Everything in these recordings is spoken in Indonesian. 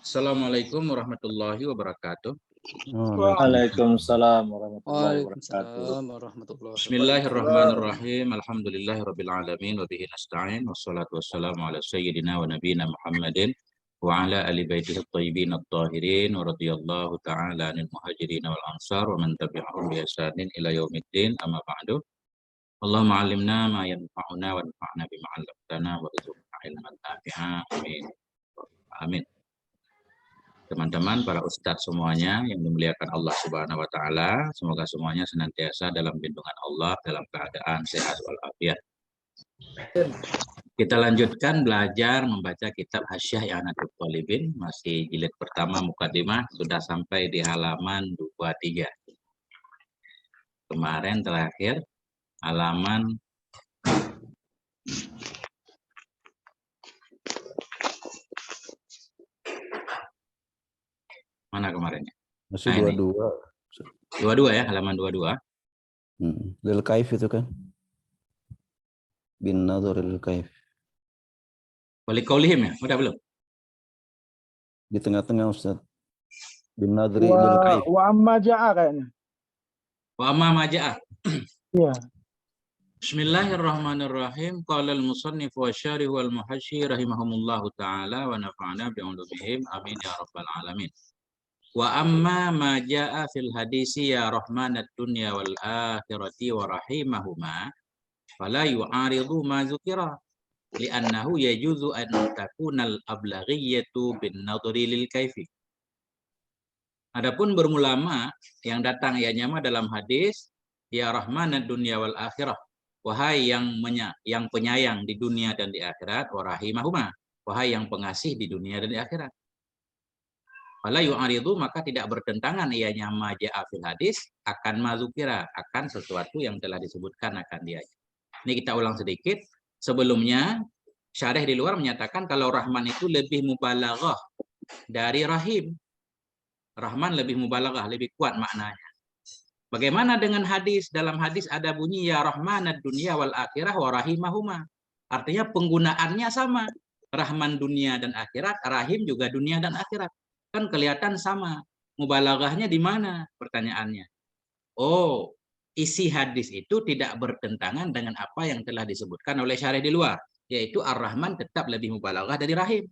Assalamualaikum warahmatullahi wabarakatuh. Waalaikumsalam warahmatullahi wabarakatuh. Waalaikumsalam warahmatullahi wabarakatuh. Bismillahirrahmanirrahim. Alhamdulillahirabbil alamin wa bihi nasta'in wassalatu wassalamu ala sayyidina wa nabiyina Muhammadin wa ala ali baitihi at-thayyibin at-tahirin wa radhiyallahu ta'ala 'anil muhajirin wal ansar wa man tabi'ahum bi ihsanin ila yaumiddin amma ba'du. Allahumma 'allimna ma yanfa'una wa anfa'na bima 'allamtana wa rzuqna ilman nafi'a. Amin. Amin. Teman-teman, para ustadz semuanya yang dimuliakan Allah Subhanahu wa taala, semoga semuanya senantiasa dalam lindungan Allah dalam keadaan sehat walafiat. Kita lanjutkan belajar membaca kitab Hasyiah I'anatul Thalibin, masih jilid pertama Muqaddimah, sudah sampai di halaman 23. Kemarin terakhir halaman mana kemarinnya? Masih 22. 22 ya, halaman 22. Lil Kaif itu kan. Bin Nadhar lil Kaif. Wali qaulihim ya, udah belum? Di tengah-tengah Ustaz. Bin Nadhri lil Kaif. Wa amma ja'a kayaknya. Wa amma maja'ah. Iya. Bismillahirrahmanirrahim. Qala al-musannif wa syarih wal muhashshi rahimahumullahu taala wa nafa'ana bi ulumihim amin ya rabbal alamin. Wa amma ma jaa fil hadisi ya rahmanad dunya wal akhirati wa rahimahuma fala yu'aridu ma dzukira li'annahu yajuzu an takunal ablaghiyatu bin nadri lil kaifi. Adapun berulama yang datang ianya mah dalam hadis ya rahmanad dunya wal akhirah, wahai yang penyayang di dunia dan di akhirat, wa rahimahuma, wahai yang pengasih di dunia dan di akhirat. Fala yu'aridu, maka tidak bertentangan ianya maja'a fil hadis akan mazukira, akan sesuatu yang telah disebutkan akan dia. Ini kita ulang sedikit. Sebelumnya syarih di luar menyatakan kalau Rahman itu lebih mubalaghah dari Rahim. Rahman lebih mubalaghah, lebih kuat maknanya. Bagaimana dengan hadis? Dalam hadis ada bunyi ya rahmanad dunya wal akhirah wa rahimahuma. Artinya penggunaannya sama. Rahman dunia dan akhirat, Rahim juga dunia dan akhirat. Kan kelihatan sama. Mubalaghahnya di mana? Pertanyaannya. Oh, isi hadis itu tidak bertentangan dengan apa yang telah disebutkan oleh syarih di luar, yaitu Ar-Rahman tetap lebih mubalaghah dari Rahim.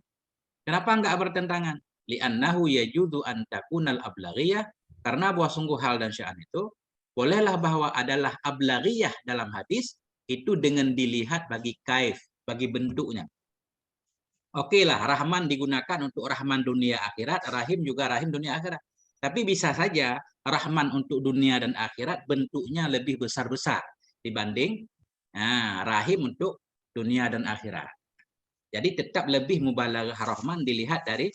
Kenapa enggak bertentangan? Li'annahu yajudu an takunal ablaghiyah, karena bahwa sungguh hal dan sya'an itu bolehlah bahwa adalah ablaghiyah dalam hadis itu dengan dilihat bagi kaif, bagi bentuknya. Oke lah, Rahman digunakan untuk Rahman dunia akhirat, Rahim juga Rahim dunia akhirat. Tapi bisa saja Rahman untuk dunia dan akhirat bentuknya lebih besar-besar dibanding Rahim untuk dunia dan akhirat. Jadi tetap lebih mubalaghah Rahman dilihat dari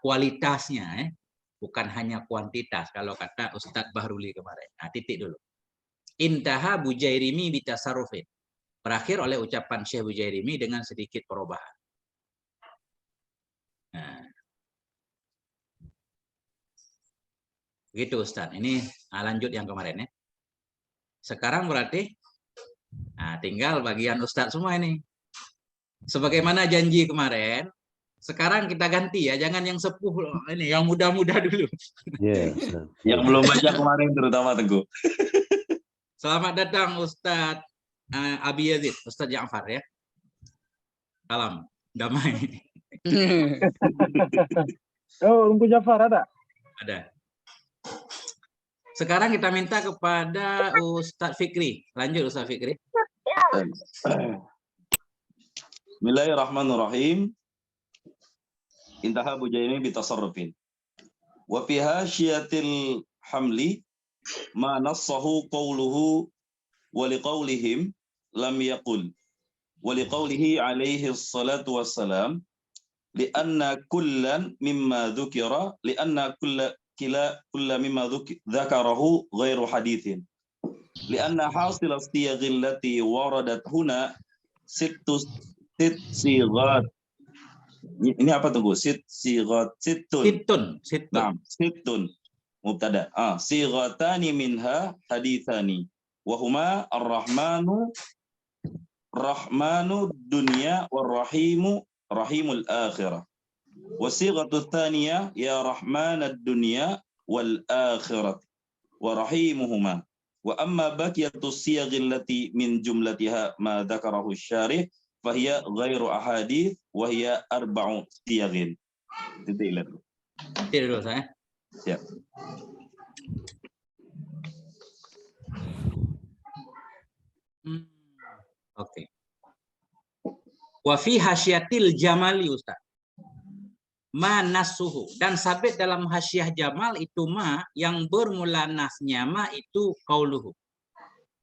kualitasnya, bukan hanya kuantitas. Kalau kata Ustadz Bahruli kemarin. Titik dulu. Intaha Bujairimi bitasarrufin. Berakhir oleh ucapan Syekh Bujairimi dengan sedikit perubahan. Gitu Ustaz. Ini lanjut yang kemarin ya. Sekarang berarti tinggal bagian Ustaz semua ini. Sebagaimana janji kemarin, sekarang kita ganti ya, jangan yang sepuh ini, yang muda-muda dulu. Yeah, yang belum baca kemarin terutama Teguh. Selamat datang Ustaz Abi Yazid, Ustaz Ja'far ya. Salam damai. Oh, Ungku Jafar ada? Ada. Sekarang kita minta kepada Ustadz Fikri. Lanjut Ustadz Fikri. Bismillahirrahmanirrahim. Intaha Bujairimi bitasarrufin. Wa fi hasyiatil hamli ma nassahu qawluhu wa liqawlihim lam yaqul wa liqawlihi alaihi salatu wassalam li'anna kullan mimma dhukira li'anna kulla mimma dzakarahu ghairu haditsin li'anna hasil as-siyagh allati waradat huna sit sighat. Ini apa tunggu? Sighat sittun mubtada. Sighatani minha hadithani wa huma ar-rahmanu rahmanud dunya warrahimu rahimul akhirah. Wasighatu tsaniyah ya rahmanad dunya wal akhirah wa rahimuhuma. Wa amma baqiyatu siyagh allati min jumlatiha ma dzakarahu asy-syarih fahiya ghairu ahadits wa hiya arba'u siyaghin. Titik dulu. Titik dulu saya. Siap. Oke. Wa fi hasyiatil jamali Ustaz. Ma nasuhu, dan sabit dalam hasyiah jamal itu ma yang bermula nasnya ma itu qauluhu.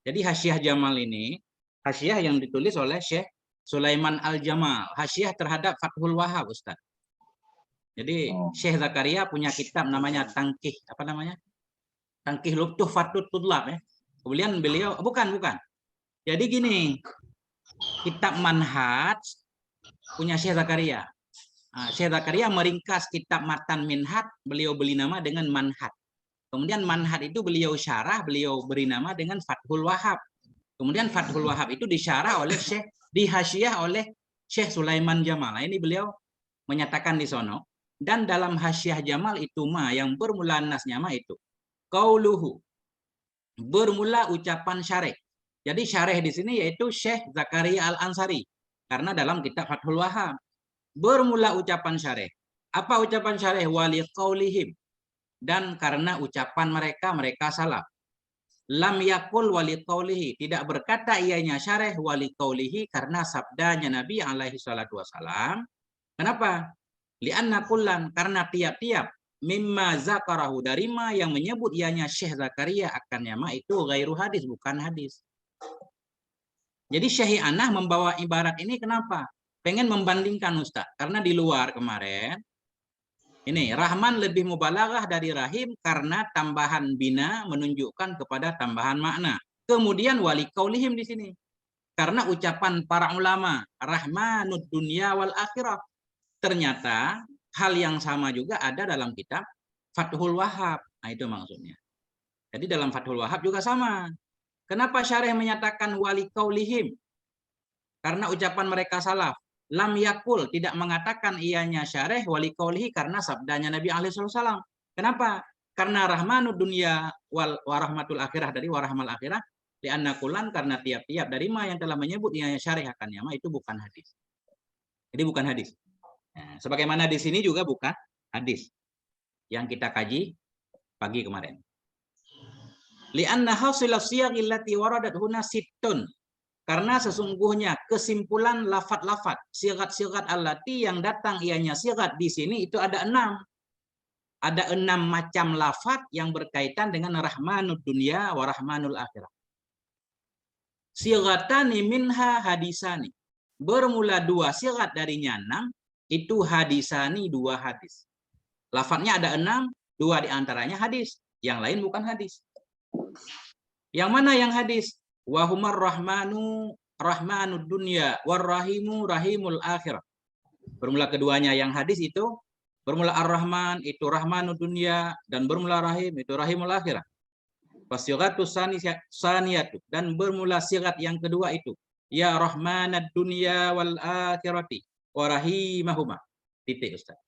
Jadi hasyiah jamal ini hasyiah yang ditulis oleh Syekh Sulaiman Al-Jamal, hasyiah terhadap Fathul Wahhab Ustaz. Jadi Syekh Zakaria punya kitab namanya Tangkih, apa namanya? Tangkih Lubtuh Fatut Tudlab ya. Kemudian beliau bukan. Jadi gini, kitab Manhaj punya Syekh Zakaria. Syekh Zakaria meringkas kitab Matan Minhaj, beliau beri nama dengan Manhaj. Kemudian Manhaj itu beliau syarah, beliau beri nama dengan Fathul Wahhab. Kemudian Fathul Wahhab itu disyarah oleh Syekh, dihasyiah oleh Syekh Sulaiman Jamal. Nah, ini beliau menyatakan di sono. Dan dalam hasyiah Jamal itu ma yang bermula nasnya ma itu qauluhu, bermula ucapan syarih. Jadi syarih di sini yaitu Syekh Zakaria Al-Ansari karena dalam kitab Fathul Wahhab bermula ucapan syarih. Apa ucapan syarih? Wali qaulihim, dan karena ucapan mereka salaf. Lam yakul wali qaulihi, tidak berkata ianya syarih wali qaulihi karena sabdanya Nabi alaihi salatu wasalam. Kenapa? Li'anna kullan, karena tiap-tiap mimma zakarahu, dari ma yang menyebut ianya Syekh Zakaria akan yama itu ghairu hadis, bukan hadis. Jadi Syekh Anah membawa ibarat ini kenapa? Pengen membandingkan Ustaz, karena di luar kemarin ini Rahman lebih mubalaghah dari Rahim karena tambahan bina menunjukkan kepada tambahan makna. Kemudian wali qaulihim di sini karena ucapan para ulama Rahmanud dunya wal akhirah. Ternyata hal yang sama juga ada dalam kitab Fathul Wahhab. Nah, itu maksudnya. Jadi dalam Fathul Wahhab juga sama. Kenapa syarih menyatakan wali qaulihim? Karena ucapan mereka salaf. Lam yakul, tidak mengatakan ianya syarih wali qaulihi karena sabdanya Nabi alaihi wasallam. Kenapa? Karena rahmanud dunya wal warahmatul akhirah, dari warahmal akhirah, li'anna kullan, karena tiap-tiap dari ma yang telah menyebut ianya syarih akan yama itu bukan hadis. Jadi bukan hadis. Nah, sebagaimana di sini juga bukan hadis yang kita kaji pagi kemarin. Li'anna hasilas siyagh allati waradat huna sittun. Karena sesungguhnya kesimpulan lafat-lafat, sigat-sigat allati yang datang ianya sigat di sini itu ada 6. Ada 6 macam lafat yang berkaitan dengan rahmanud dunya wa rahmanul akhirah. Sigatani minha hadisani. Bermula 2 sigat darinya 6, itu hadisani 2 hadis. Lafadznya ada 6, 2 diantaranya hadis, yang lain bukan hadis. Yang mana yang hadis? Wahumar rahmanud dunya warrahimu rahimul akhirah. Bermula keduanya yang hadis itu bermula ar-rahman itu rahmanud dunya, dan bermula rahim itu rahimul akhirah. Wasyigatu saniyatu, dan bermula sigat yang kedua itu ya rahmanad dunya wal akhirati wa rahimahuma. Titik Ustaz.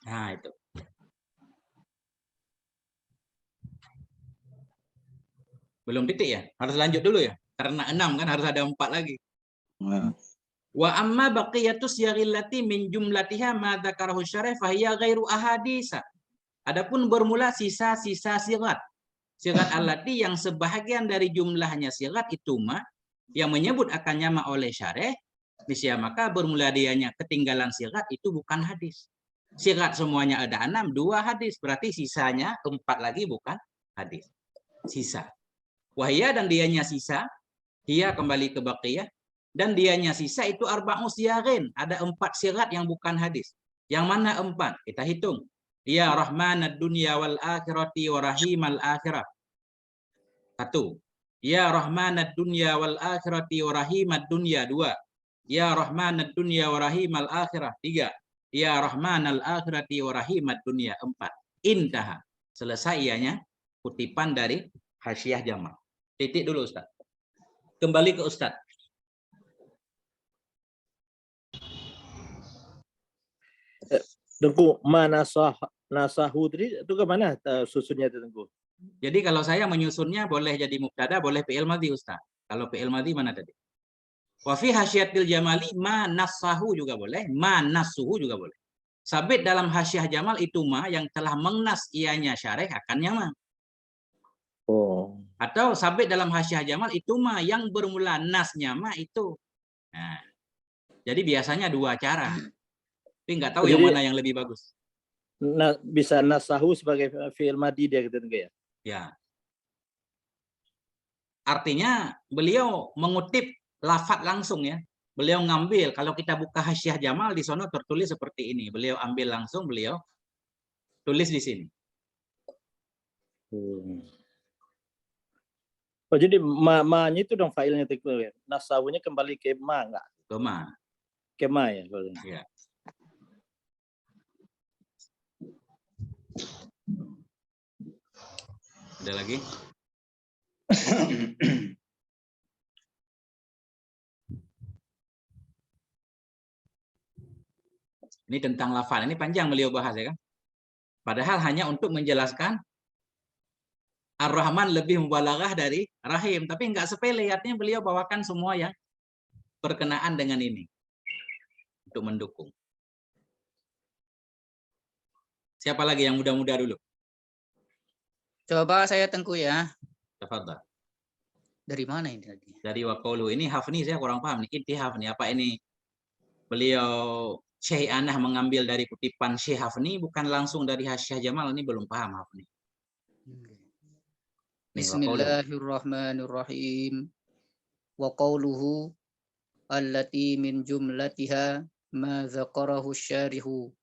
Nah, itu. Belum titik ya? Harus lanjut dulu ya? Karena 6 kan harus ada 4 lagi. Wa amma baqiyatus yaghillati min jumlatiha ma dzakarahu syarih fa hiya ghairu ahadisa. Adapun bermula sisa-sisa sigat. Sigat allati yang sebahagian dari jumlahnya sigat itu ma yang menyebut akan nyama oleh syarih, maka bermula dianya ketinggalan sigat itu bukan hadis. Sigat semuanya ada 6, 2 hadis. Berarti sisanya 4 lagi bukan hadis. Sisa. Wahya, dan dianya sisa, dia kembali ke baqiyah, dan dianya sisa itu arba'u siyaghin, ada 4 sigat yang bukan hadis. Yang mana 4? Kita hitung. Ya rahmanad dunya wal akhirati wa rahimal akhirah. 1. Ya rahmanad dunya wal akhirati wa rahimad dunya. 2. Ya rahmanad dunya wa rahimal akhirah. 3. Ya rahmanal akhirati wa rahimad dunya. 4. Intaha. Selesai ianya kutipan dari hasyiah Jamal. Titik dulu Ustaz. Kembali ke Ustaz. Tengku, nasahu tadi itu kemana susunnya itu Tengku? Jadi kalau saya menyusunnya boleh jadi mubtada, boleh fi'il madhi Ustaz. Kalau fi'il madhi mana tadi? Wa fi hasyiatil jamali ma nasahu juga boleh, ma nasuhu juga boleh. Sabit dalam hasyiah jamal itu ma yang telah mengnas ianya syarih akannya ma. Oh. Atau sabit dalam hasyiah jamal itu ma yang bermula nasnya ma itu. Nah, jadi biasanya dua cara. Tapi nggak tahu yang Jadi, mana yang lebih bagus. bisa nasahu sebagai fi'il madhi dia gitu Tengku ya. Ya. Artinya beliau mengutip lafadz langsung ya. Beliau ngambil, kalau kita buka hasyiah jamal di sono tertulis seperti ini. Beliau ambil langsung, beliau tulis di sini. Oh, jadi ma-nya itu dong failnya Tengku ya. Nasahunya kembali ke ma enggak? Toma. Ke ma ya. Ya. Ada lagi? Ini tentang lafal. Ini panjang beliau bahas ya kan. Padahal hanya untuk menjelaskan Ar-Rahman lebih mubalaghah dari Rahim. Tapi nggak sepele. Artinya beliau bawakan semua yang berkenaan dengan ini. Untuk mendukung. Siapa lagi yang muda-muda dulu? Coba saya Tengku ya. Tafadhal. Dari mana ini tadi? Dari waqaulu. Ini hafni saya kurang paham nih. Inti hafni. Apa ini? Beliau Syekh Anah mengambil dari kutipan Syekh Hafni, bukan langsung dari hasyiah Jamal. Ini belum paham Hafni. Bismillahirrahmanirrahim. Wa qawluhu allati min jumlatiha ma dzakarahu syarihu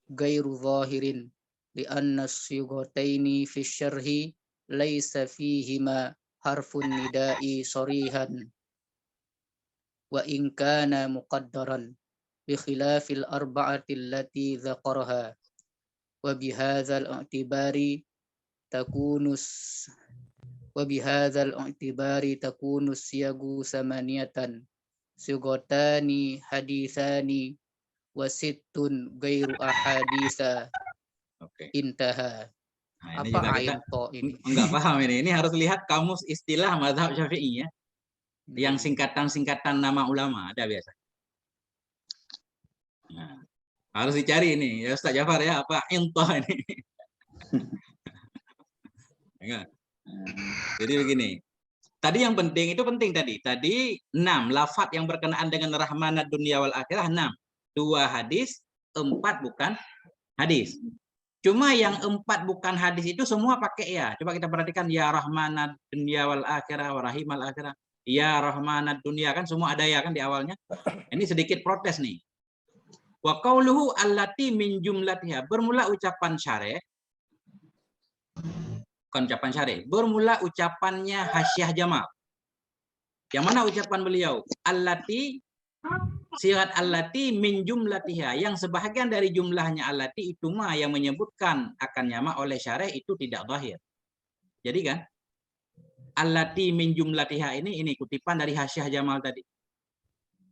ghairu zahirin li anna as-sighataini fi syarhi laisa fihima harfun nida'i sarihan wa in kana muqaddaran bi khilafil arba'ati allati dzakaraha wa bihadzal i'tibari takunus siyagu samaniyatan sigotani hadithani wasittun gairu ahaditha. Oke. Intaha. Nah, ini Apa juga kita ain to ini? enggak paham ini. Ini harus lihat kamus istilah mazhab Syafi'i ya. Yang singkatan-singkatan nama ulama ada biasa. Nah, harus dicari ini ya Ustaz Jafar ya, apa intoh ini. Enggak. Jadi begini. Tadi yang penting itu penting tadi. Tadi 6 lafaz yang berkenaan dengan rahmanad dunya wal akhirah 6. 2 hadis, 4 bukan hadis. Cuma yang 4 bukan hadis itu semua pakai ya. Coba kita perhatikan ya rahmanad dunya wal akhirah wa rahimal akhirah. Ya rahmanad dunya kan semua ada ya kan di awalnya. Ini sedikit protes nih. Wa qauluhu allati min jumlatiha. Bermula ucapan syarih. Bukan ucapan syarih. Bermula ucapannya hasyiah Jamal. Yang mana ucapan beliau? Allati, sirat allati min jumlatiha. Yang sebahagian dari jumlahnya allati itu mah yang menyebutkan akan nyama oleh syarih itu tidak zahir. Jadi kan? Allati min jumlatiha ini kutipan dari hasyiah Jamal tadi.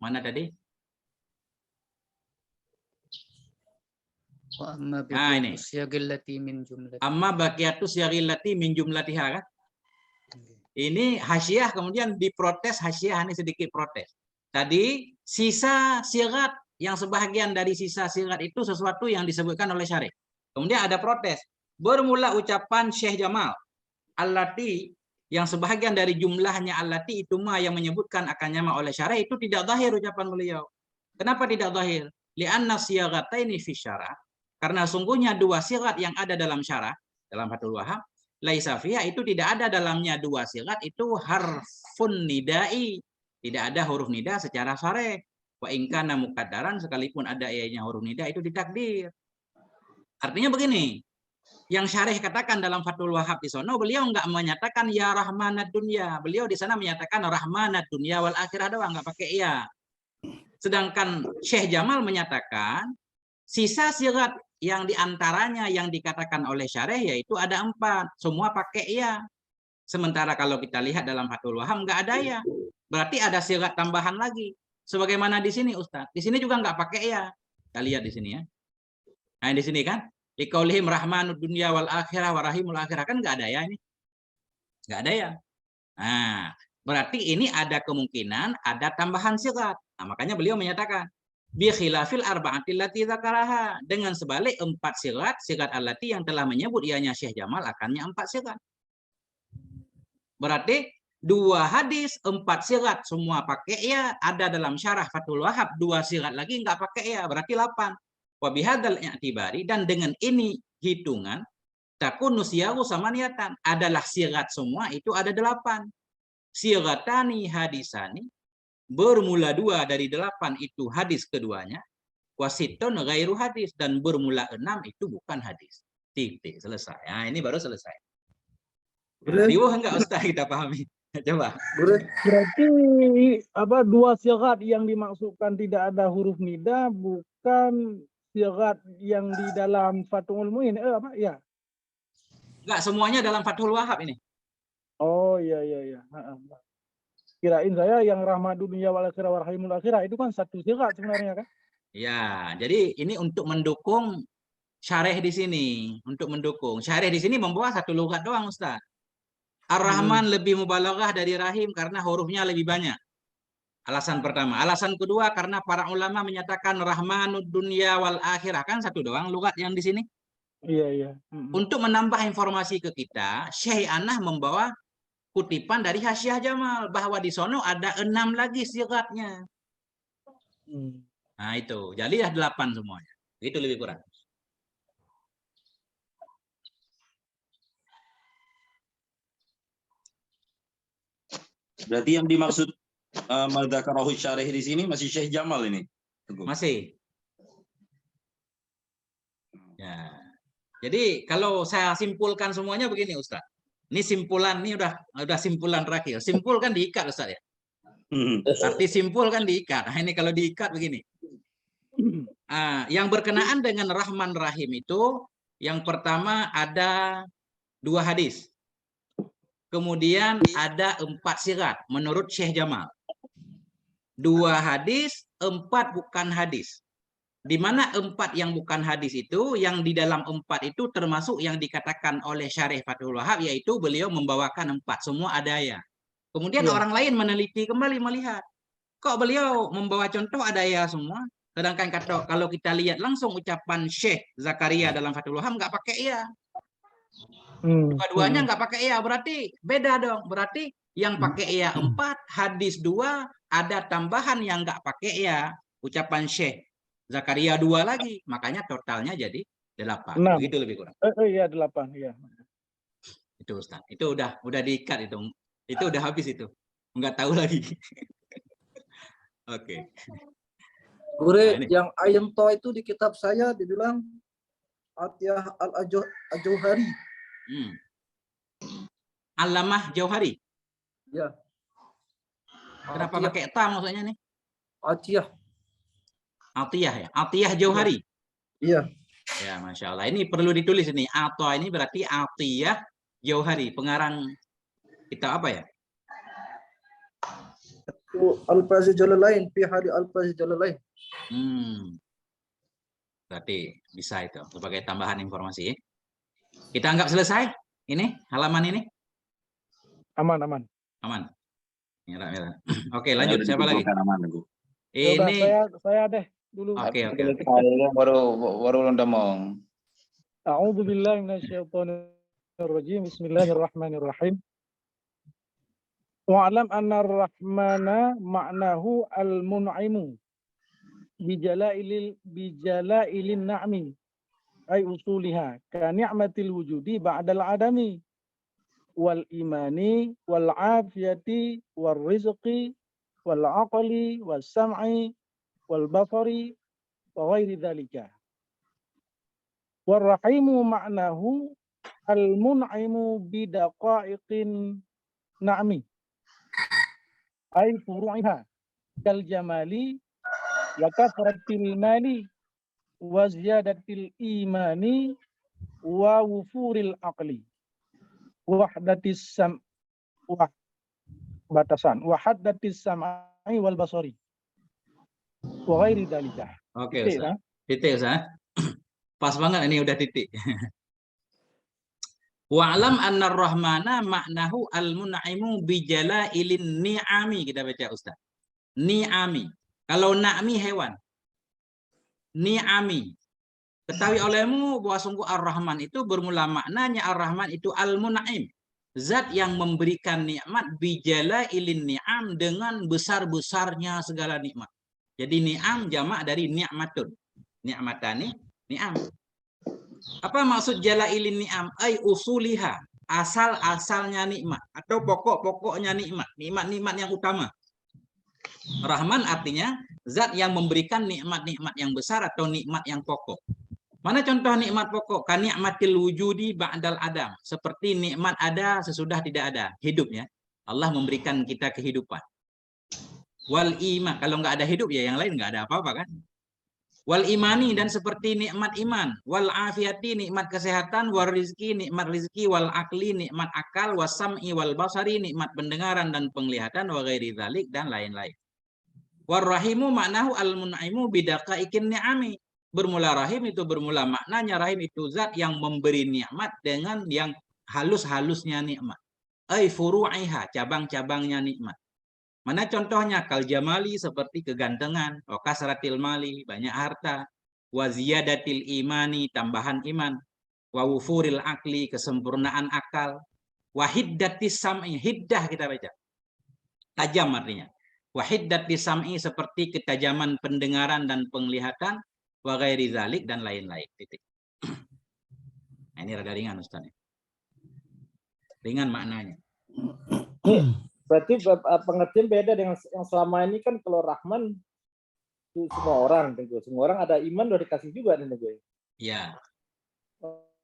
Mana tadi? Amma ini. syagillati min jumlatiha. Amma baqiyatus syagillati min jumlatiha kan? Ini hasyiah kemudian diprotes, hasyiah ini sedikit protes. Tadi sisa sirat yang sebahagian dari sisa sirat itu sesuatu yang disebutkan oleh syarih. Kemudian ada protes. Bermula ucapan Syekh Jamal. Allati yang sebahagian dari jumlahnya allati itu mah yang menyebutkan akan nyama oleh syarih itu tidak zahir ucapan beliau. Kenapa tidak zahir? Li'anna siyagataini fi syarah. Karena sungguhnya 2 sirat yang ada dalam syarah, dalam Fathul Wahhab, laisa fiha itu tidak ada dalamnya 2 sirat itu harfun nidai. Tidak ada huruf nida secara syarih. Wa in kana muqaddaran sekalipun ada ianya huruf nida itu ditakdir. Artinya begini, yang syarih katakan dalam Fathul Wahhab di sono beliau enggak menyatakan ya rahmanad dunya. Beliau di sana menyatakan rahmanad dunya wal akhirah doang, enggak pakai ya. Sedangkan Syekh Jamal menyatakan sisa sirat yang diantaranya yang dikatakan oleh syarih yaitu ada 4. Semua pakai ya. Sementara kalau kita lihat dalam Fathul Wahhab enggak ada ya. Berarti ada sirat tambahan lagi. Sebagaimana di sini Ustaz. Di sini juga enggak pakai ya. Kita lihat di sini ya. Nah, di sini kan liqaulihim rahmanud dunya wal akhirah wa rahimul akhirah, kan nggak ada ya ini. Nggak ada ya. Nah, berarti ini ada kemungkinan ada tambahan sigat. Nah, makanya beliau menyatakan bi khilafil arba'atil lati dzakaraha, dengan sebalik 4 sigat allati yang telah menyebut ianya Syekh Jamal akannya 4 sigat. Berarti 2 hadis 4 sigat semua pakai ya, ada dalam syarah Fathul Wahhab 2 sigat lagi nggak pakai ya, berarti 8. Wa bihadzal i'tibari, dan dengan ini hitungan takun nusyahu sama niatan, adalah sigat semua itu ada 8. Sigatani hadisani, bermula 2 dari 8 itu hadis keduanya, wasitun ghairu hadis, dan bermula 6 itu bukan hadis. Titik, selesai. Nah, ini baru selesai. Riwuh enggak Ustaz kita pahami? Coba. Berarti apa 2 sigat yang dimaksudkan tidak ada huruf nida bukan sigat yang di dalam Fathul Muin apa ya? Enggak semuanya dalam Fathul Wahhab ini. Oh iya. Kirain saya yang rahmat dunia wal akhirah wa rahimul akhirah itu kan 1 sigat sebenarnya kan? Ya, jadi ini untuk mendukung syarih di sini, untuk mendukung. Syarih di sini membawa 1 lughat doang, Ustaz. Ar-Rahman lebih mubalaghah dari Rahim karena hurufnya lebih banyak. Alasan pertama. Alasan kedua karena para ulama menyatakan Rahmanud dunya wal akhirah, kan 1 doang lughat yang di sini. Iya. Untuk menambah informasi ke kita, Syekh Anah membawa kutipan dari Hasyiah Jamal bahwa di sono ada 6 lagi sigatnya. Nah itu, jadi 8 semuanya. Itu lebih kurang. Berarti yang dimaksud madzakarahu syarih di sini masih Syekh Jamal ini. Masih. Ya. Jadi kalau saya simpulkan semuanya begini Ustaz. Ini simpulan, ini udah simpulan terakhir. Simpul kan diikat Ustaz ya. Arti simpul kan diikat. Nah, ini kalau diikat begini. Yang berkenaan dengan Rahman Rahim itu, yang pertama ada 2 hadis. Kemudian ada 4 sigat menurut Syekh Jamal. 2 hadis, 4 bukan hadis. Di mana 4 yang bukan hadis itu, yang di dalam 4 itu termasuk yang dikatakan oleh Syarih Fathul Wahhab, yaitu beliau membawakan 4, semua ada ya. Kemudian orang lain meneliti kembali melihat, kok beliau membawa contoh ada ya semua, sedangkan kalau kita lihat langsung ucapan Syekh Zakaria dalam Fathul Wahhab nggak pakai ya. Dua-duanya nggak pakai ya, berarti beda dong. Berarti yang pakai ya 4, hadis 2, ada tambahan yang nggak pakai ya, ucapan Syekh Zakaria 2 lagi, makanya totalnya jadi 8. 6. Begitu lebih kurang. Iya 8 ya. Itu Ustaz. Itu udah diikat itu. Itu udah habis itu. Enggak tahu lagi. Oke. Gure, Nah, yang ayam to itu di kitab saya dibilang Atiyah al-Jauhari. Allamah Jauhari. Ya. Kenapa pakai ta maksudnya nih? Atiyah. Atiyah ya. Atiyah Jauhari. Iya. Ya, Masya Allah. Ini perlu ditulis ini. Atau ini berarti Atiyah Jauhari. Pengarang kitab apa ya? Al-Fazi Jalalain, fi hari Al-Fazi Jalalain. Berarti bisa itu sebagai tambahan informasi. Kita anggap selesai ini halaman ini. Aman. Merah. Oke, lanjut. Siapa lagi? Ini Ini saya deh dulu. Oke. baru ndamong. A'udzu billahi minasyaitonir rajim. Bismillahirrahmanirrahim. Wa'lam anna ar-rahmana ma'nahu al-mun'imu bijalailin na'mi ay usuliha ka ni'matil wujudi ba'dal adami wal imani wal afiyati wal rizqi wal aqli was sam'i wal basari wa ghairi dzalika. War rahimu ma'nahu al-mun'imu bidaqa'iqin na'mi ay furu'iha kal jamali wa kasratil mali wa ziyadatil imani wa wufuril aqli wahdatis sam'i wal basari wa ghairi dzalika. Oke, Ustaz. Titik, Ustaz. Pas banget ini udah titik. Wa'lam anna rahmana maknahu al-mun'imu bijalailin ni'ami. Kita baca Ustaz. Ni'ami. Kalau na'mi hewan. Ni'ami. Ketahui olehmu bahwa sungguh Ar-Rahman itu bermula maknanya Ar-Rahman itu al-mun'im. Zat yang memberikan nikmat bijalailin ni'am dengan besar-besarnya segala nikmat. Jadi ni'am jamak dari ni'matun. Ni'matani, ni'am. Apa maksud jalailin ni'am? Ay usuliha, asal-asalnya nikmat atau pokok-pokoknya nikmat, nikmat-nikmat yang utama. Rahman artinya zat yang memberikan nikmat-nikmat yang besar atau nikmat yang pokok. Mana contoh nikmat pokok? Kan nikmatil wujudi ba'dal adam, seperti nikmat ada sesudah tidak ada, hidupnya. Allah memberikan kita kehidupan. Wal iman, kalau nggak ada hidup ya yang lain nggak ada apa-apa kan? Wal imani, dan seperti nikmat iman. Wal afiati, nikmat kesehatan. Wal rizki, nikmat rizki. Wal akli, nikmat akal. Wasam'i wal basari, nikmat pendengaran dan penglihatan. Wa ghairi dzalik, dan lain-lain. War rahimu maknahu al-mun'imu bidaqaikin ni'ami. Bermula rahim itu bermula maknanya rahim itu zat yang memberi nikmat dengan yang halus-halusnya nikmat. Ai furu'iha, cabang-cabangnya nikmat. Mana contohnya? Kal jamali, seperti kegantengan, wa kasratil mali, banyak harta, wa ziyadatil imani, tambahan iman, wa wufuril akli, kesempurnaan akal, wa hiddatis sam'i, hiddah kita baca. Tajam artinya. Wa hiddatis sam'i, seperti ketajaman pendengaran dan penglihatan, wa ghairi dzalik, dan lain-lain. Titik. Nah, ini rada ringan Ustaz. Ringan maknanya. Berarti pengertian beda dengan yang selama ini kan. Kalau Rahman itu semua orang, semua orang ada iman udah dikasih juga nih gue. Ya.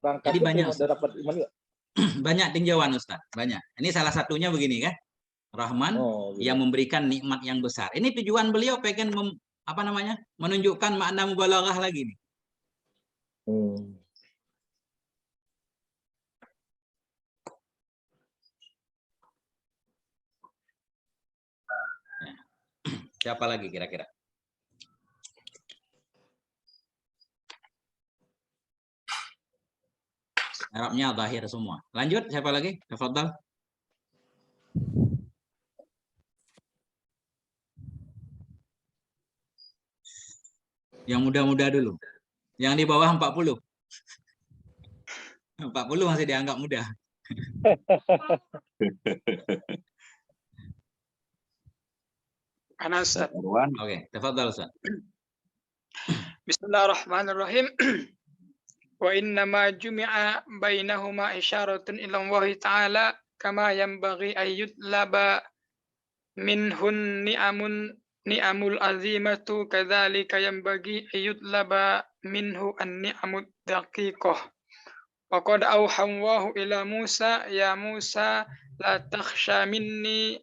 Orang Jadi kafir banyak udah dapat iman juga. banyak tinjauan Ustaz, banyak. Ini salah satunya begini kan. Rahman yang memberikan nikmat yang besar. Ini tujuan beliau pengen menunjukkan makna mubalaghah lagi nih. Siapa lagi kira-kira? Arabnya zahir semua. Lanjut, siapa lagi? Tafadhal. Yang muda-muda dulu. Yang di bawah 40. 40 masih dianggap muda. Ana Ustaz. Oke, tafadhal Ustaz. Bismillahirrahmanirrahim. Wa innama jumi'a bainahuma isyaratun ila Allah Ta'ala kama yanbaghi ayyutlaba minhun ni'amul azimatu kadzalika yanbaghi ayyutlaba minhu an-ni'amud daqiqah. Wa qad awhamwahu ila Musa ya Musa la takhsha minni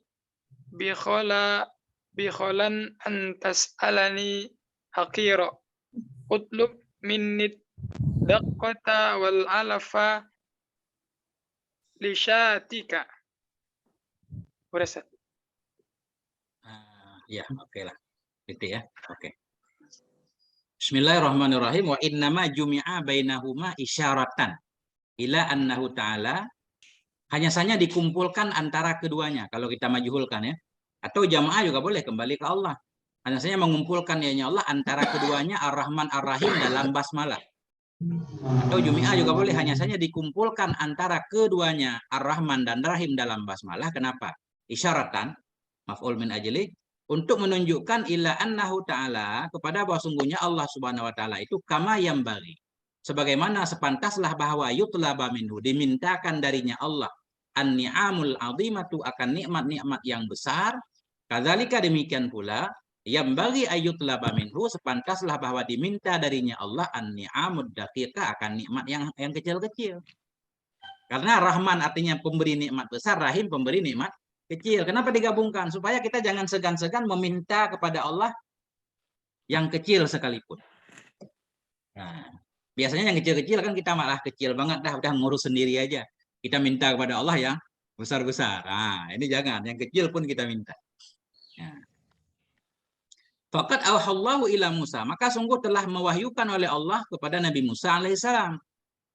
bikholan an tas'alani haqira utlub minni daqqata wal alafa lisyatika. Berasa. Ya, oke lah. Gitu ya. Oke. Bismillahirrahmanirrahim. Wa innama jumi'a bainahuma isyaratan ila annahu ta'ala, hanya saja dikumpulkan antara keduanya kalau kita majhulkan ya. Atau jamaah juga boleh, kembali ke Allah. Hanya saja mengumpulkan ya Allah antara keduanya Ar-Rahman Ar-Rahim dalam basmalah. Atau jumi'ah juga boleh, hanya saja dikumpulkan antara keduanya Ar-Rahman dan Rahim dalam basmalah. Kenapa? Isyaratan, maf'ul min ajli, untuk menunjukkan ila annahu ta'ala, kepada bahwa sungguhnya Allah Subhanahu wa taala itu kama yambaghi, sebagaimana sepantaslah bahwa yutlaba minhu, dimintakan darinya Allah an-ni'amul azimatu, akan nikmat-nikmat yang besar. Kadzalika, demikian pula yang bagi ayyutlaba minhu, sepantaslah bahwa diminta darinya Allah an-ni'amud daqiqah, akan nikmat yang kecil-kecil. Karena Rahman artinya pemberi nikmat besar, Rahim pemberi nikmat kecil. Kenapa digabungkan? Supaya kita jangan segan-segan meminta kepada Allah yang kecil sekalipun. Nah, biasanya yang kecil-kecil kan kita malah kecil banget dah, udah ngurus sendiri aja. Kita minta kepada Allah yang besar-besar. Nah, ini jangan, yang kecil pun kita minta. Nah. Faqad auhallahu ila Musa, maka sungguh telah mewahyukan oleh Allah kepada Nabi Musa alaihissalam.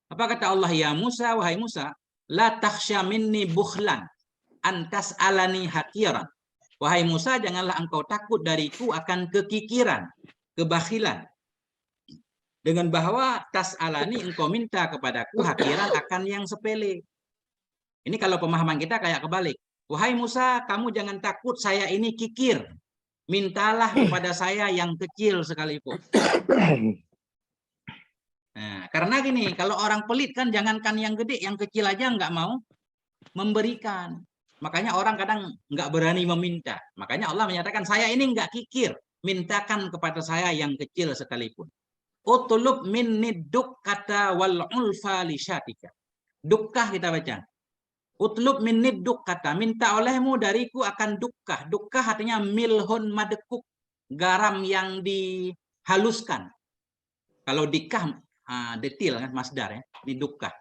Apa kata Allah? Ya Musa, wahai Musa, la takhsha minni bukhlan antas alani hakiran. Wahai Musa, janganlah engkau takut dariku akan kekikiran, kebakhilan. Dengan bahwa tas alani engkau minta kepadaku hakiran akan yang sepele. Ini kalau pemahaman kita kayak kebalik. Wahai Musa, kamu jangan takut saya ini kikir. Mintalah kepada saya yang kecil sekalipun. Nah, karena gini, kalau orang pelit kan jangankan yang gede, yang kecil aja nggak mau memberikan. Makanya orang kadang nggak berani meminta. Makanya Allah menyatakan, saya ini nggak kikir. Mintakan kepada saya yang kecil sekalipun. Utlub minni dukkata wal ulfa li syatika. Dukkah kita baca. Utlub minni dukkata. Minta olehmu dariku akan dukkah. Dukkah artinya milhun madekuk. Garam yang dihaluskan. Kalau dikah, detil kan, masdar ya. Ini dukkah.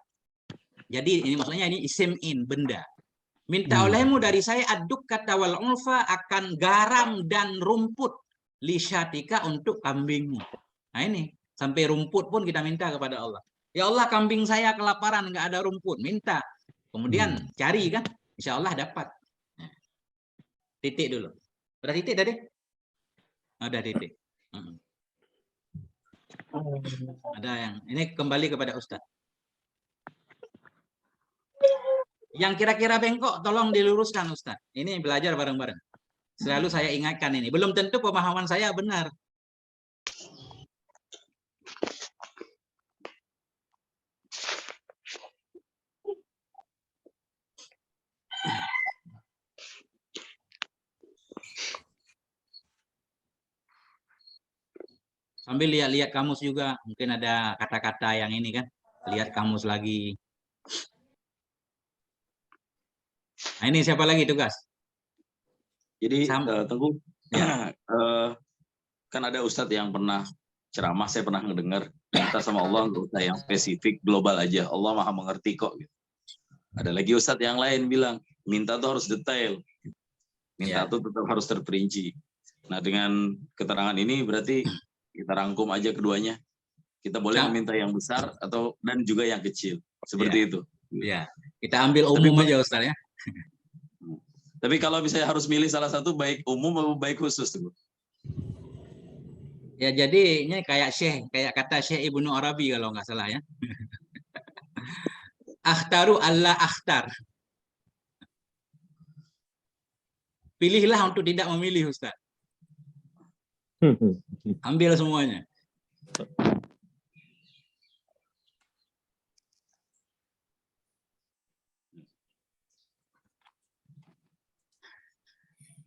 Jadi ini maksudnya ini isim-in, benda. Minta olehmu dari saya aduk kata wal ulfa akan garam dan rumput lisyatika untuk kambingmu. Nah ini sampai rumput pun kita minta kepada Allah. Ya Allah, kambing saya kelaparan nggak ada rumput, minta. Kemudian cari kan, insya Allah dapat. Nah, titik dulu. Udah titik tadi? Ada titik. Ada yang ini kembali kepada Ustadz. Yang kira-kira bengkok tolong diluruskan Ustaz. Ini belajar bareng-bareng. Selalu saya ingatkan ini. Belum tentu pemahaman saya benar. Sambil lihat-lihat kamus juga. Mungkin ada kata-kata yang ini kan. Lihat kamus lagi. Nah, ini siapa lagi tugas? Jadi Tengku, kan ada Ustadz yang pernah ceramah, saya pernah ngedengar, minta sama Allah nggak usah yang spesifik, global aja. Allah maha mengerti kok. Ada lagi Ustadz yang lain bilang, minta tuh harus detail. Minta tuh tetap harus terperinci. Nah dengan keterangan ini berarti kita rangkum aja keduanya. Kita boleh meminta yang besar atau dan juga yang kecil. Seperti itu. Iya. Kita ambil umum aja Ustadz ya. Tapi kalau misalnya harus milih salah satu, baik umum atau baik khusus tuh? Ya jadi ini kayak kata Syekh Ibnu Arabi kalau nggak salah ya. Akhtaru Allah akhtar. Pilihlah untuk tidak memilih Ustaz. Ambil semuanya.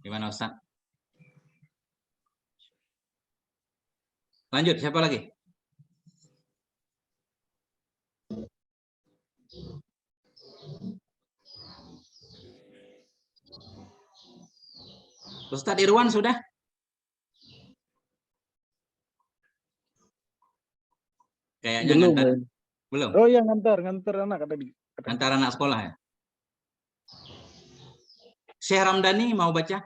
Gimana Ustaz? Lanjut, siapa lagi? Ustadz Irwan sudah? Kayaknya belum. ngantar. Belum? Oh iya, ngantar anak tadi. Antar anak sekolah ya? Syekh Ramdhani mau baca?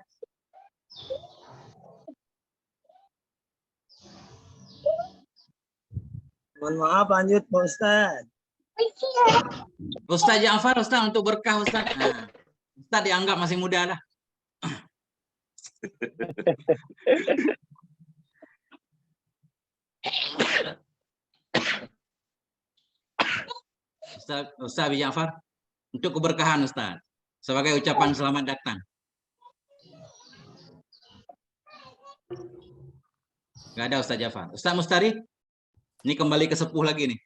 Mohon maaf, lanjut Pak Ustaz. Ustaz Ja'far, Ustaz untuk berkah Ustaz. Nah, Ustaz dianggap masih muda lah. Ustaz Ja'far, untuk keberkahan Ustaz. Sebagai ucapan selamat datang. Nggak ada Ustaz Ja'far. Ustaz Mustari? Ini kembali ke sepuh lagi nih.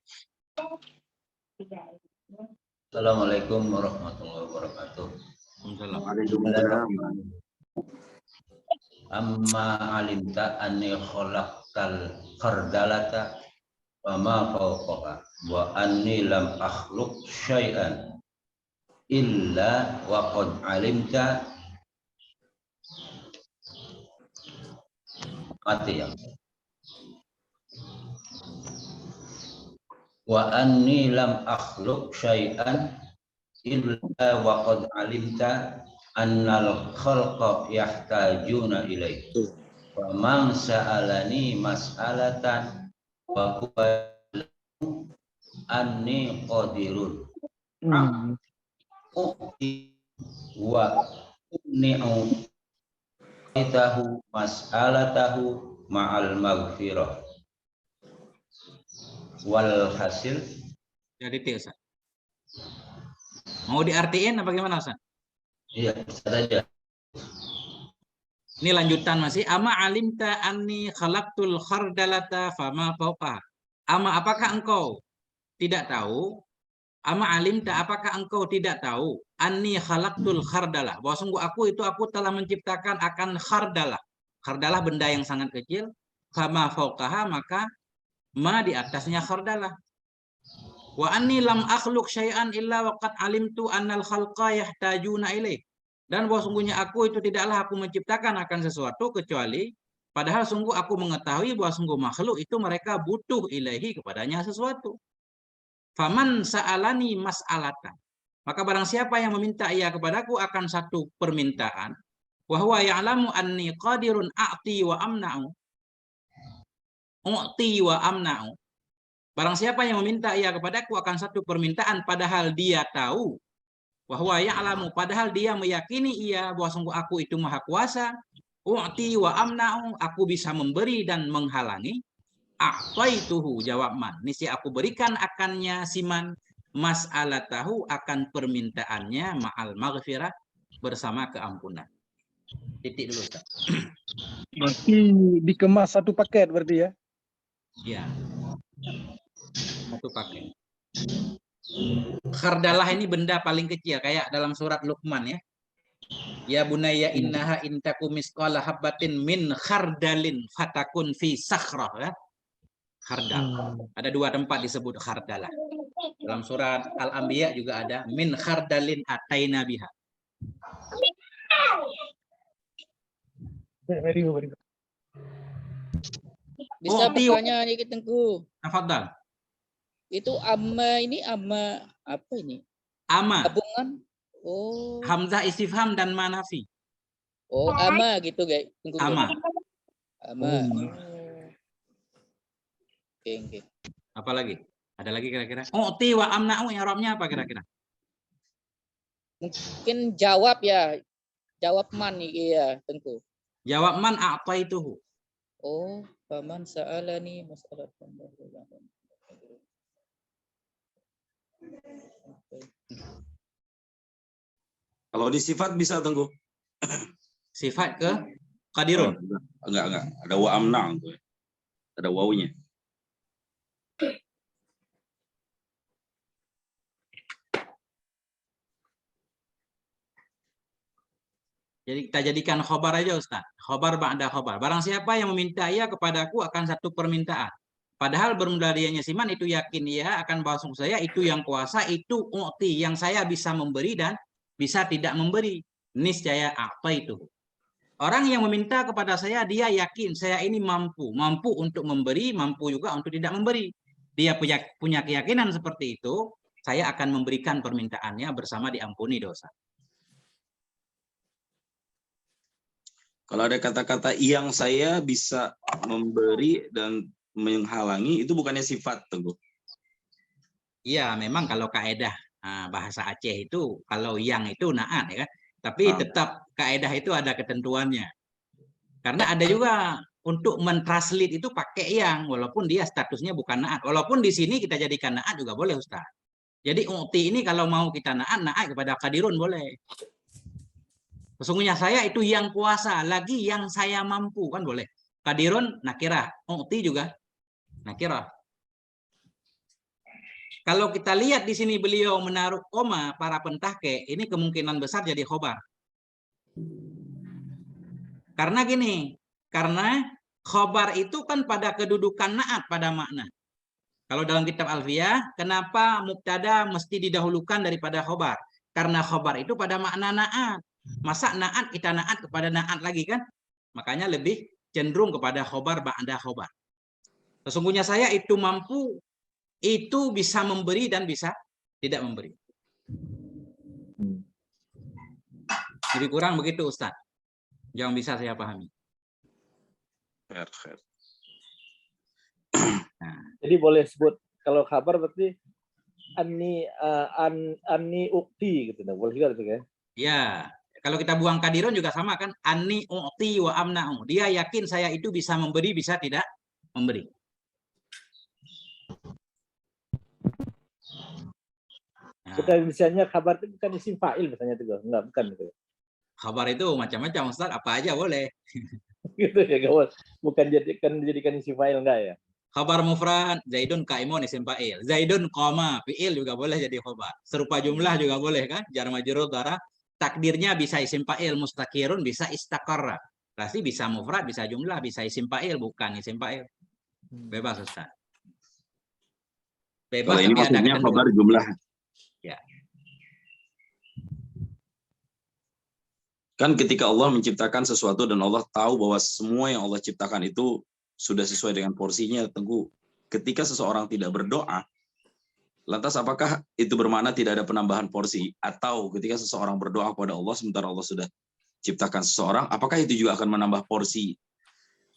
Assalamualaikum warahmatullahi wabarakatuh. Waalaikumsalam. Amma alimta anni khalaqtal khardalata wa ma fawqaha wa anni lam akhluq syai'an illa wa qad alimta mati ya. Wa anni lam akhluq syai'an illa wa qad alimta annal khalqa yahtajuna ilaihi. Wa man sa'alani mas'alatan wa huwa anni qadirun. U'ti wa umni'u itahu mas'alatahu ma'al maghfirah. Wal hasil. Jadi Ustaz. Mau diartiin apa gimana Ustaz? Iya, saja. Ini lanjutan masih. Ama alimta anni khalaqtul khardalata fama fauqa. Ama apakah engkau tidak tahu? Ama alimta apakah engkau tidak tahu? Anni khalaqtul khardalah. Bahwa sungguh aku telah menciptakan akan khardalah. Khardalah benda yang sangat kecil. Fama fauqaha maka ma di atasnya khardalah. Wa anni lam akhluq syai'an illa waqad alimtu annal khalqa yahtajuna ilaih. Dan bahwa sungguhnya aku itu tidaklah aku menciptakan akan sesuatu kecuali padahal sungguh aku mengetahui bahwa sungguh makhluk itu mereka butuh ilahi kepadanya sesuatu. Faman sa'alani mas'alatan. Maka barang siapa yang meminta ia kepadaku akan satu permintaan. Wa huwa ya'lamu anni qadirun a'ti wa amna'u. U'ti wa amna'u. Barang siapa yang meminta ia kepadaku akan satu permintaan padahal dia tahu bahwa ya'lamu padahal dia meyakini ia bahwa sungguh aku itu maha kuasa, u'ti wa amna'u, aku bisa memberi dan menghalangi. A'taituhu jawab man, niscaya aku berikan akannya siman mas'alatahu akan permintaannya ma'al maghfirah bersama keampunan. Titik dulu Ustaz. Berarti dikemas satu paket berarti ya? Ya. Satu paket. Khardalah ini benda paling kecil kayak dalam surat Luqman ya. Ya bunayya innaha intakum misqala habatin min khardalin fatakun fi sakhrah ya. Khardal. Ada dua tempat disebut khardalah. Dalam surat Al-Anbiya juga ada min khardalin ataina biha. Very good. Bisa bertanya nih Tengku. Tafadhal. Itu amma ini amma apa ini? Ama. Gabungan. Oh. Hamzah istifham dan manafi. Oh, ama gitu guys. Tengku. Ama. Ama. Oke. Apa lagi? Ada lagi kira-kira? U'ti wa amna'u i'rabnya apa kira-kira? Mungkin jawab ya. Jawab man nih iya, Tengku. Jawab man a'taituhu. Oh, faman sa'alani mas'alatan. Kalau di sifat bisa Tengku. Sifat ke qadirun. Enggak. Ada wa amna. Ada wawunya. Jadi kita jadikan khobar aja Ustaz. Khobar ba'da khobar. Barang siapa yang meminta ia kepadaku akan satu permintaan. Padahal bermula dianya siman itu yakin ia akan bahwa saya itu yang kuasa, itu u'ti yang saya bisa memberi dan bisa tidak memberi. Niscaya apa itu? Orang yang meminta kepada saya dia yakin saya ini mampu untuk memberi, mampu juga untuk tidak memberi. Dia punya keyakinan seperti itu, saya akan memberikan permintaannya bersama diampuni dosa. Kalau ada kata-kata yang saya bisa memberi dan menghalangi, itu bukannya sifat, Teguh? Iya, memang kalau kaedah bahasa Aceh itu, kalau yang itu na'at, ya kan? Tapi tetap kaedah itu ada ketentuannya. Karena ada juga untuk mentranslate itu pakai yang, walaupun dia statusnya bukan na'at. Walaupun di sini kita jadikan na'at juga boleh, Ustaz. Jadi u'ti ini kalau mau kita na'at kepada qadirun boleh. Sesungguhnya saya itu yang kuasa, lagi yang saya mampu, kan boleh. Qadirun nakirah, u'ti juga nakirah. Kalau kita lihat di sini beliau menaruh koma para pentahke, ini kemungkinan besar jadi khobar. Karena gini, karena khobar itu kan pada kedudukan na'at pada makna. Kalau dalam kitab Alfiyah, kenapa mubtada mesti didahulukan daripada khobar? Karena khobar itu pada makna na'at. Masa na'at kita na'at kepada na'at lagi kan? Makanya lebih cenderung kepada khobar ba'da khobar. Sesungguhnya saya itu mampu, itu bisa memberi dan bisa tidak memberi. Lebih kurang begitu Ustaz. Yang bisa saya pahami. Khair. Jadi boleh sebut kalau kabar berarti anni ukti gitu, nah, boleh juga gitu kan? Ya, kalau kita buang kadirun juga sama kan, anni u'ti wa amna'u. Dia yakin saya itu bisa memberi, bisa tidak memberi. Nah, Kita misalnya kabar itu bukan isim fa'il misalnya itu, enggak, bukan gitu. kabar itu macam-macam Ustaz, apa aja boleh. Gitu ya, bukan dijadikan isim fa'il enggak ya? Khabar mufrad, Zaidun qaimun isim fa'il. Zaidun qama, fi'il juga boleh jadi khabar. Serupa jumlah juga boleh kan? Jar majrur darah. Takdirnya bisa isim fa'il, mustakirun bisa istaqarra. Berarti bisa mufrad, bisa jumlah, bisa isim fa'il, bukan isim fa'il. Bebas Ustaz. Bebas Kalau ini tapi ada maksudnya ketentuan. khabar jumlah. Ya. Kan ketika Allah menciptakan sesuatu dan Allah tahu bahwa semua yang Allah ciptakan itu sudah sesuai dengan porsinya, tentu ketika seseorang tidak berdoa, lantas apakah itu bermakna tidak ada penambahan porsi? Atau ketika seseorang berdoa kepada Allah sementara Allah sudah ciptakan seseorang, apakah itu juga akan menambah porsi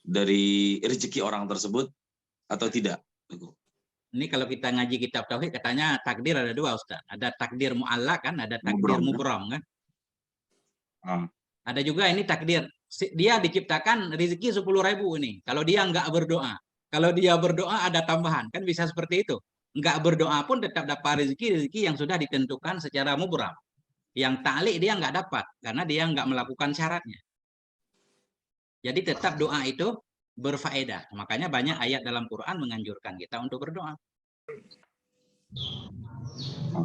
dari rezeki orang tersebut atau tidak? Ini kalau kita ngaji kitab tauhid katanya takdir ada dua Ustaz. Ada takdir mu'allaq kan, ada takdir mubram kan. Ada juga ini takdir. Dia diciptakan rezeki 10.000 ini. Kalau dia nggak berdoa. Kalau dia berdoa ada tambahan. Kan bisa seperti itu. Nggak berdoa pun tetap dapat rezeki yang sudah ditentukan secara mubram. Yang ta'liq dia nggak dapat. Karena dia nggak melakukan syaratnya. Jadi tetap doa itu berfaedah. Makanya banyak ayat dalam Quran menganjurkan kita untuk berdoa.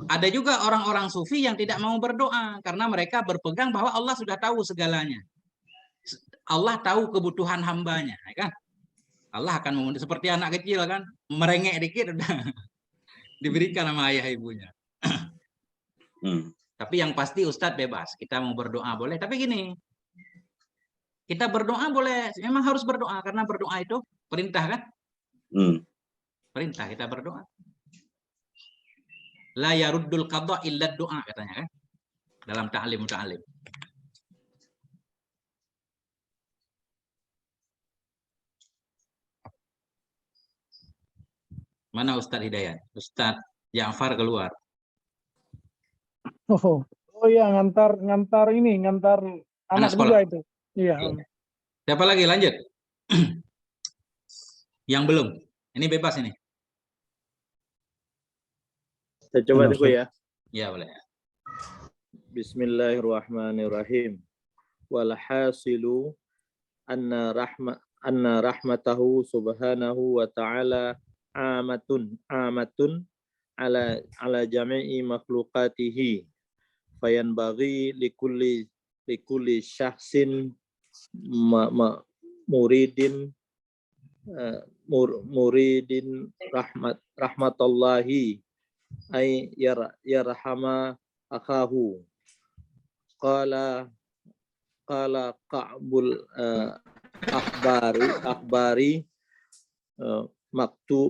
Ada juga orang-orang sufi yang tidak mau berdoa karena mereka berpegang bahwa Allah sudah tahu segalanya. Allah tahu kebutuhan hambanya, ya kan? Allah akan memenuhi seperti anak kecil kan, merengek dikit udah diberikan sama ayah ibunya. Tapi yang pasti Ustadz bebas, kita mau berdoa boleh. Tapi gini, kita berdoa boleh, memang harus berdoa karena berdoa itu perintah kan? Perintah kita berdoa. La yaruddul qadha illa doa katanya kan dalam ta'lim. Mana Ustadz Hidayat? Ustadz Ja'far keluar. Oh ya, ngantar anak sekolah juga itu. Iya. Siapa lagi lanjut? Yang belum. Ini bebas ini. Saya coba dulu ya. Ya boleh. Bismillahirrahmanirrahim. Walhasilu anna rahmatahu subhanahu wa ta'ala amatun ala jami'i makhluqatihi fayanbaghi likulli syahsin muridin rahmatallahi ay yarhama akahu. Qala Ka'bul akhbari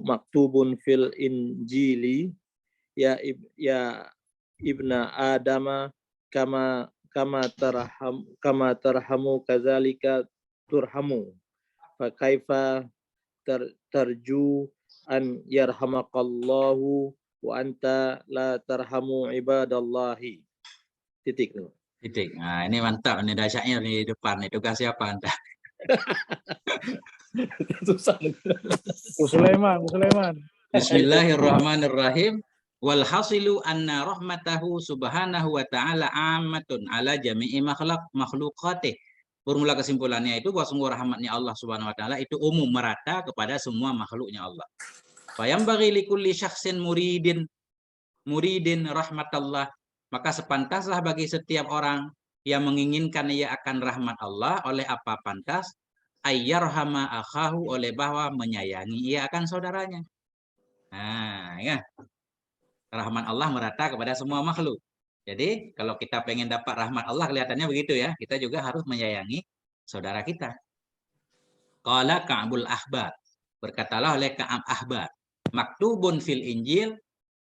maktubun fil injili ya ibna adama kama tarhamu kadzalika turhamu fa kaifa tarju an yarhamakallahu wa anta la tarhamu ibadallahi. Titik. Nah, ini mantap ini dahsyatnya di depan itu tugas siapa Anda? Susah. Sulaiman. Bismillahirrahmanirrahim. Walhasilu anna rahmatahu subhanahu wa ta'ala ammatun ala jami'i makhluqatih. Formula kesimpulannya itu bahwa semua rahmatnya Allah subhanahu wa ta'ala itu umum merata kepada semua makhluknya Allah. Fayambaghi likulli syakhsin muridin rahmatallah. Maka sepantaslah bagi setiap orang yang menginginkan ia akan rahmat Allah oleh apa pantas ayyarhama akhahu oleh bahwa menyayangi ia akan saudaranya. Nah, ya. Rahmat Allah merata kepada semua makhluk. Jadi, kalau kita pengen dapat rahmat Allah kelihatannya begitu ya, kita juga harus menyayangi saudara kita. Qala Ka'bul Ahbar. Berkatalah oleh Ka'ab Ahbar, maktubun fil Injil,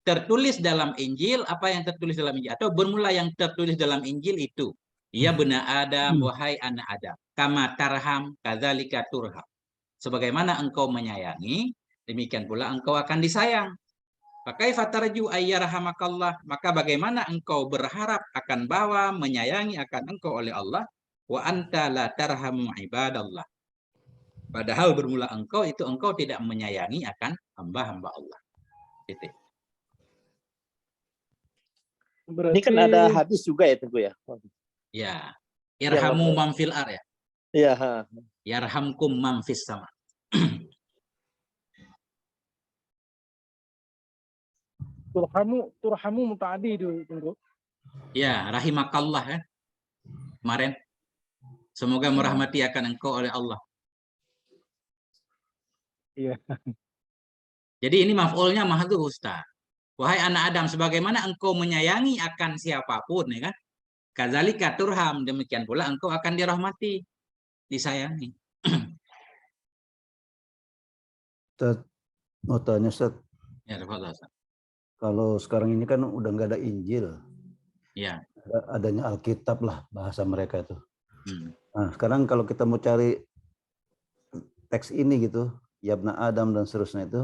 tertulis dalam Injil, apa yang tertulis dalam Injil atau bermula yang tertulis dalam Injil itu, ya bena Adam, wahai anak Adam, kama tarham kadzalika turham. Sebagaimana engkau menyayangi, demikian pula engkau akan disayang. Fakaifa tarju ayyarhamakallah, maka bagaimana engkau berharap akan bahwa menyayangi akan engkau oleh Allah, wa anta la tarhamu ibadallah. Padahal bermula engkau tidak menyayangi akan hamba-hamba Allah. Titik. Berarti Ini kan ada hadis juga ya Tengku ya. Ya. Irhamu man fil ar ya. Iya. Yarhamkum man fis sama. turhamu mutaadi itu Tengku. Ya, rahimakallah ya. Kemarin. Semoga merahmati akan engkau oleh Allah. Iya. Jadi ini maf'ulnya mahdhuf Ustaz. Wahai anak Adam, sebagaimana engkau menyayangi akan siapapun, ya kan? Kadzalika turham, demikian pula engkau akan dirahmati, disayangi. Ustaz, mau tanya Ustaz. Ya, Ustaz. Kalau sekarang ini kan udah nggak ada Injil. Ya. Adanya Alkitab lah bahasa mereka itu. Nah, sekarang kalau kita mau cari teks ini gitu, Yabna Adam dan seterusnya itu,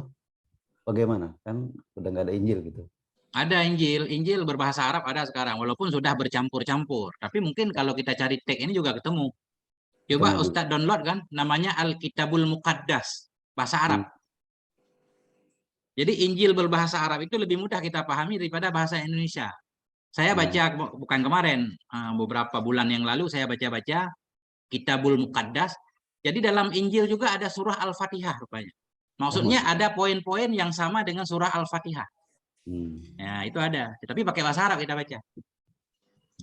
bagaimana? Kan udah nggak ada Injil gitu. Ada Injil berbahasa Arab ada sekarang, walaupun sudah bercampur-campur. Tapi mungkin kalau kita cari teks ini juga ketemu. Coba Ustadz download kan, namanya Alkitabul Muqaddas, bahasa Arab. Jadi Injil berbahasa Arab itu lebih mudah kita pahami daripada bahasa Indonesia. Saya baca, bukan kemarin, beberapa bulan yang lalu saya baca-baca Kitabul Muqaddas. Jadi dalam Injil juga ada surah Al-Fatihah rupanya. Maksudnya ada poin-poin yang sama dengan surah Al-Fatihah. Ya, itu ada. Tapi pakai bahasa Arab kita baca.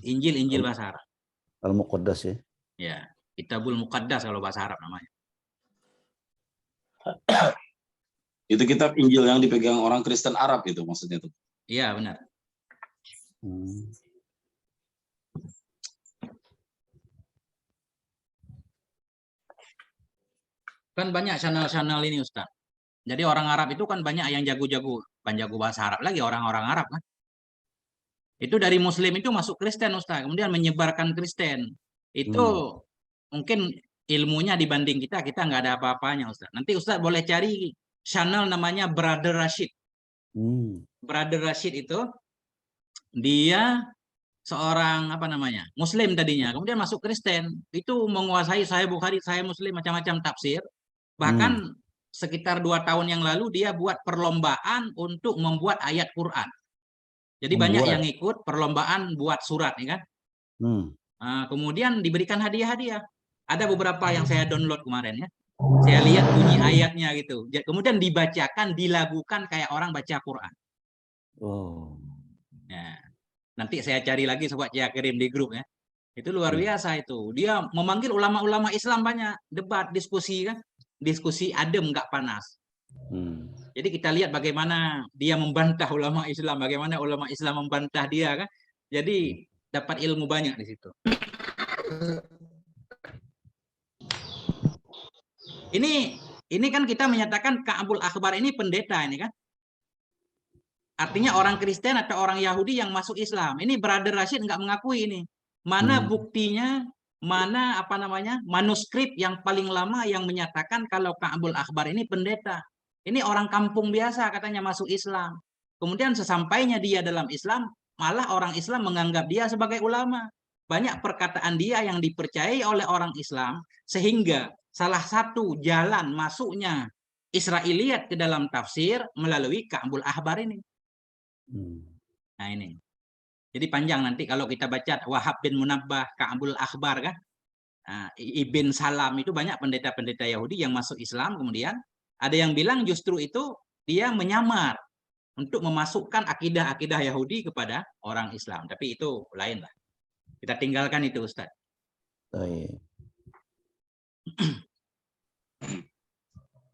Injil bahasa Arab. Al-Muqaddas ya. Ya, Kitabul Muqaddas kalau bahasa Arab namanya. Itu kitab Injil yang dipegang orang Kristen Arab itu maksudnya tuh. Iya, benar. Kan banyak channel-channel ini Ustaz. Jadi orang Arab itu kan banyak yang jago-jago, bukan jago bahasa Arab lagi, orang-orang Arab kan. Itu dari Muslim itu masuk Kristen Ustaz, kemudian menyebarkan Kristen. Itu mungkin ilmunya dibanding kita nggak ada apa-apanya Ustaz. Nanti Ustaz boleh cari channel namanya Brother Rashid. Brother Rashid itu dia seorang Muslim tadinya, kemudian masuk Kristen. Itu menguasai Sahih Bukhari, Sahih Muslim, macam-macam tafsir. Bahkan sekitar 2 tahun yang lalu dia buat perlombaan untuk membuat ayat Quran. Jadi banyak yang ikut perlombaan buat surat, ya kan? Kemudian diberikan hadiah-hadiah. Ada beberapa yang saya download kemarin ya. Saya lihat bunyi ayatnya gitu. Kemudian dibacakan, dilagukan kayak orang baca Quran. Ya. Nanti saya cari lagi, sobat, saya kirim di grup ya. Itu luar biasa itu. Dia memanggil ulama-ulama Islam banyak, debat, diskusi kan. Diskusi adem, nggak panas. Jadi kita lihat bagaimana dia membantah ulama Islam, bagaimana ulama Islam membantah dia kan. Jadi dapat ilmu banyak di situ. Ini kan kita menyatakan Ka'bul Akhbar ini pendeta ini kan. Artinya orang Kristen atau orang Yahudi yang masuk Islam. Ini Brother Rashid nggak mengakui ini. Mana buktinya, mana manuskrip yang paling lama yang menyatakan kalau Ka'bul Akhbar ini pendeta. Ini orang kampung biasa katanya masuk Islam. Kemudian sesampainya dia dalam Islam, malah orang Islam menganggap dia sebagai ulama. Banyak perkataan dia yang dipercayai oleh orang Islam, sehingga salah satu jalan masuknya Israiliyat ke dalam tafsir melalui Ka'bul Akhbar ini. Nah ini. Jadi panjang nanti kalau kita baca Wahab bin Munabbah, Ka'bul Akhbar kan. Nah, Ibn Salam itu banyak pendeta-pendeta Yahudi yang masuk Islam, kemudian ada yang bilang justru itu dia menyamar untuk memasukkan akidah-akidah Yahudi kepada orang Islam. Tapi itu lain lah. Kita tinggalkan itu Ustaz.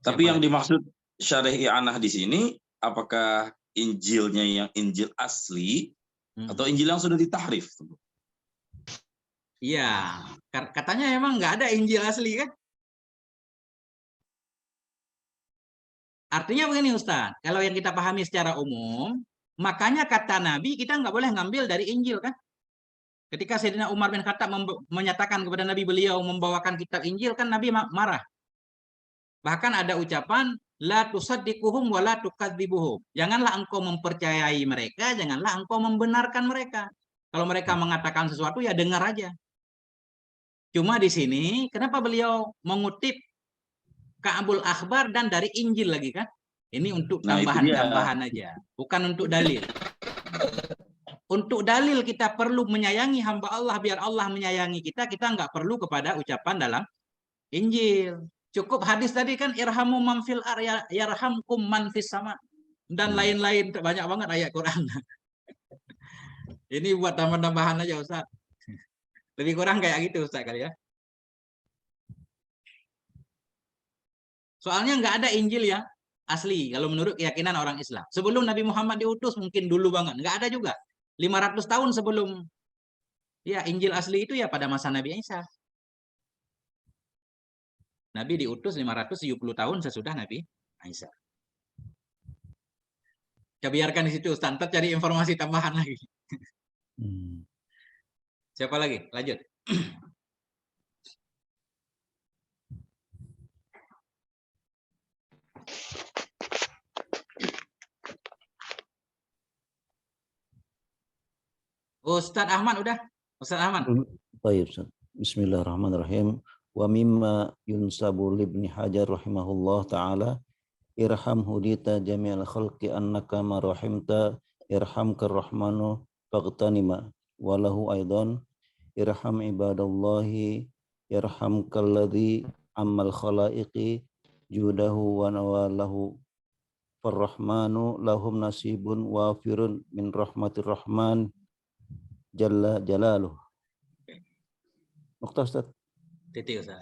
Tapi yang dimaksud syarih i'anah di sini, apakah Injilnya yang Injil asli atau Injil yang sudah ditahrif? Iya, katanya emang nggak ada Injil asli kan? Artinya begini Ustaz, kalau yang kita pahami secara umum, makanya kata Nabi kita nggak boleh ngambil dari Injil kan? Ketika Sayyidina Umar bin Khattab menyatakan kepada Nabi beliau membawakan kitab Injil, kan Nabi marah. Bahkan ada ucapan la tusaddiquhum wa la tukadzibuhum. Janganlah engkau mempercayai mereka, janganlah engkau membenarkan mereka. Kalau mereka mengatakan sesuatu ya dengar aja. Cuma di sini kenapa beliau mengutip Ka'bul Akhbar dan dari Injil lagi kan? Ini untuk Nah, itu dia. tambahan aja, bukan untuk dalil. Untuk dalil kita perlu menyayangi hamba Allah biar Allah menyayangi kita. Kita nggak perlu kepada ucapan dalam Injil. Cukup hadis tadi kan irhamu man fil ar yarhamkum man fis sama dan lain-lain, banyak banget ayat Quran. Ini buat tambahan aja Ustaz. Lebih kurang kayak gitu Ustaz kali ya. Soalnya nggak ada Injil ya asli kalau menurut keyakinan orang Islam. Sebelum Nabi Muhammad diutus mungkin dulu banget, nggak ada juga. 500 tahun sebelum ya Injil asli itu ya pada masa Nabi Isa. Nabi diutus 570 tahun sesudah Nabi Isa. Ya biarkan di situ Ustaz, cari informasi tambahan lagi. Siapa lagi? Lanjut. Ustadz Ahmad udah? Ustadz Ahmad. Baik, Ustaz. Bismillahirrahmanirrahim. Wa mimma yunsabu libni Hajar rahimahullah ta'ala irham hudita jami'al khalqi annaka ma rahimta irhamkar rahmanu faghtanima walahu aidan irham ibadallahi irhamkalladzi ammal khalaiqi judahu wa nawalahu farrahmanu lahum nasibun wafirun min rahmatir rahman jalla jalaluh. Nukta Ustaz. Titik Ustaz.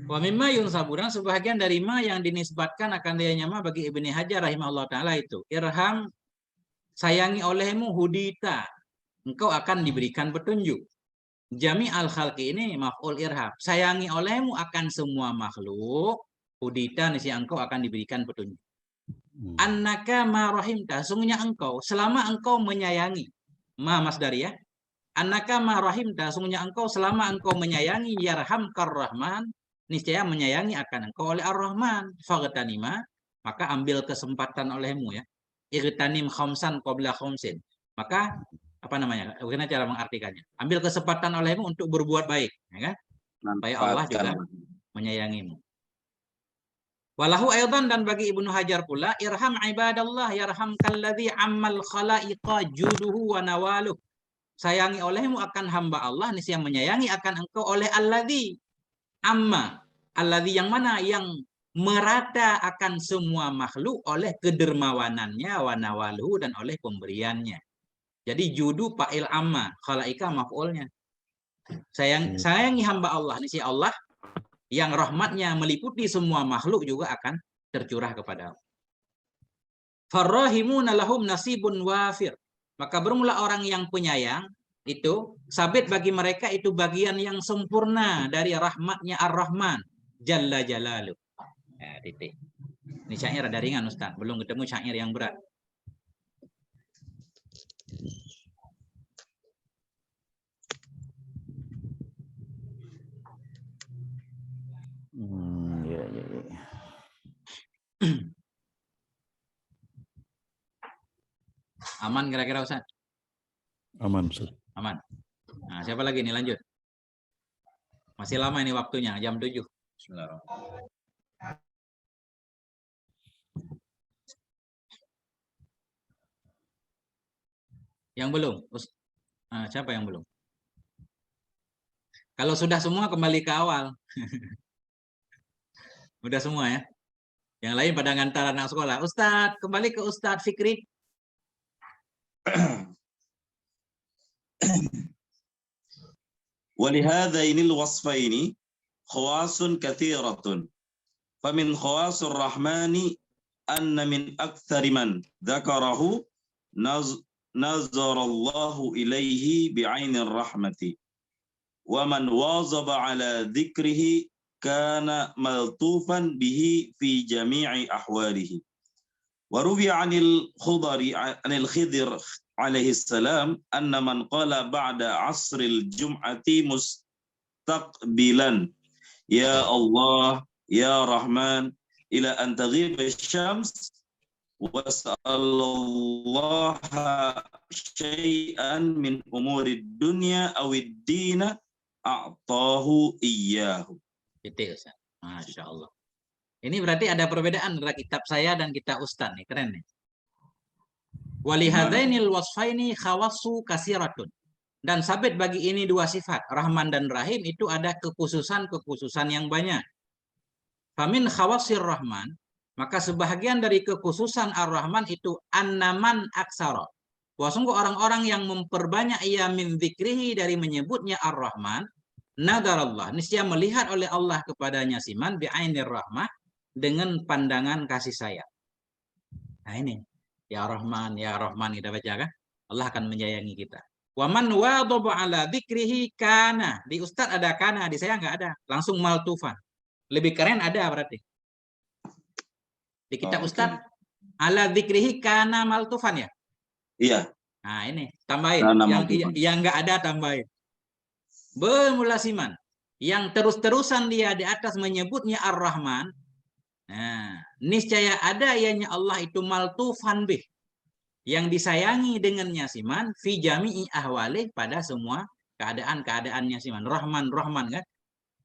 Wa mimma yunsaburan sebahagian dari ma yang dinisbatkan akan dayanya ma bagi Ibnu Hajar rahimahullah taala itu irham sayangi olehmu hudita engkau akan diberikan petunjuk. Jami al khalqi ini maf'ul irham sayangi olehmu akan semua makhluk hudita nisi engkau akan diberikan petunjuk. Annaka ma rahimta sungguhnya engkau selama engkau menyayangi ma masdari ya. Annaka ma rahimta sungguhnya engkau selama engkau menyayangi yarhamkar rahman niscaya menyayangi akan engkau oleh ar-Rahman faghtanima maka ambil kesempatan olehmu ya. Irtanim khamsan qabla khamsin. Maka apa namanya? Bagaimana cara mengartikannya? Ambil kesempatan olehmu untuk berbuat baik, ya kan? Supaya Allah juga menyayangimu. Walahu aidan dan bagi Ibnu Hajar pula irham ibadallah yarhamkalladzi ammal khalaiqa juduhu wa nawaluh. Sayangi olehmu akan hamba Allah niscaya menyayangi akan engkau oleh alladzi amma. Alladzi yang mana yang merata akan semua makhluk oleh kedermawanannya wa nawaluhu dan oleh pemberiannya. Jadi judu fa'il amma, khalaika maf'ulnya. Sayangi hamba Allah niscaya Allah yang rahmatnya meliputi semua makhluk juga akan tercurah kepada Allah. Farrahimuna lahum nasibun wafir. Maka bermula orang yang penyayang itu sabit bagi mereka itu bagian yang sempurna dari rahmatnya Ar-Rahman Jalla Jalaluh. Ya, titik. Ini syair ada ringan Ustaz, belum ketemu syair yang berat. Ya. Aman kira-kira Ustaz? Aman Ustaz. Aman. Nah, siapa lagi nih lanjut? Masih lama ini waktunya, jam 7. Bismillahirrahmanirrahim. Yang belum? Siapa yang belum? Kalau sudah semua kembali ke awal. Udah semua ya? Yang lain pada ngantar anak sekolah. Ustadz, kembali ke Ustadz Fikri. ولهذين الوصفين خواص كثيرة فمن خواص الرحمن أن من أكثر من ذكره نظر الله إليه بعين الرحمة ومن واظب على ذكره كان ملطوفا به في جميع أحواله وروي عن الخضر عليه السلام أن من قال بعد عصر الجمعة مستقبلا يا الله ya Rahman ila an taghiba asy-syams was'alallaha syai'an min umuri dunya awid dina a'tahu iyyahu. Titik Ustaz. Masya Allah. Ini berarti ada perbedaan antara kitab saya dan kitab Ustaz nih, keren nih. Walihadainil wasfaini khawassu kasiratun. Dan sabit bagi ini dua sifat, Rahman dan Rahim, itu ada kekhususan-kekhususan yang banyak. Famin khawasir Rahman, maka sebahagian dari kekhususan Ar-Rahman itu annaman aksara. Bahwa sungguh orang-orang yang memperbanyak ia min dzikrihi dari menyebutnya Ar-Rahman, nadarallah, niscaya melihat oleh Allah kepadanya siman bi'ainir rahmah, dengan pandangan kasih sayang. Nah ini, ya Rahman kita baca kan? Allah akan menyayangi kita. Wa man wadaba ala dzikrihi kana. Di Ustaz ada kana, di saya nggak ada. Langsung maltufan. Lebih keren ada berarti. Di kitab Ustaz ala dzikrihi kana maltufan ya? Iya. Nah, ini tambahin yang nggak ada tambahin. Bermula siman yang terus-terusan dia di atas menyebutnya Ar-Rahman. Nah, niscaya ada ianya Allah itu maltufan bih, yang disayangi dengannya siman fi jami'i ahwalih, pada semua keadaan-keadaannya siman. Rahman kan?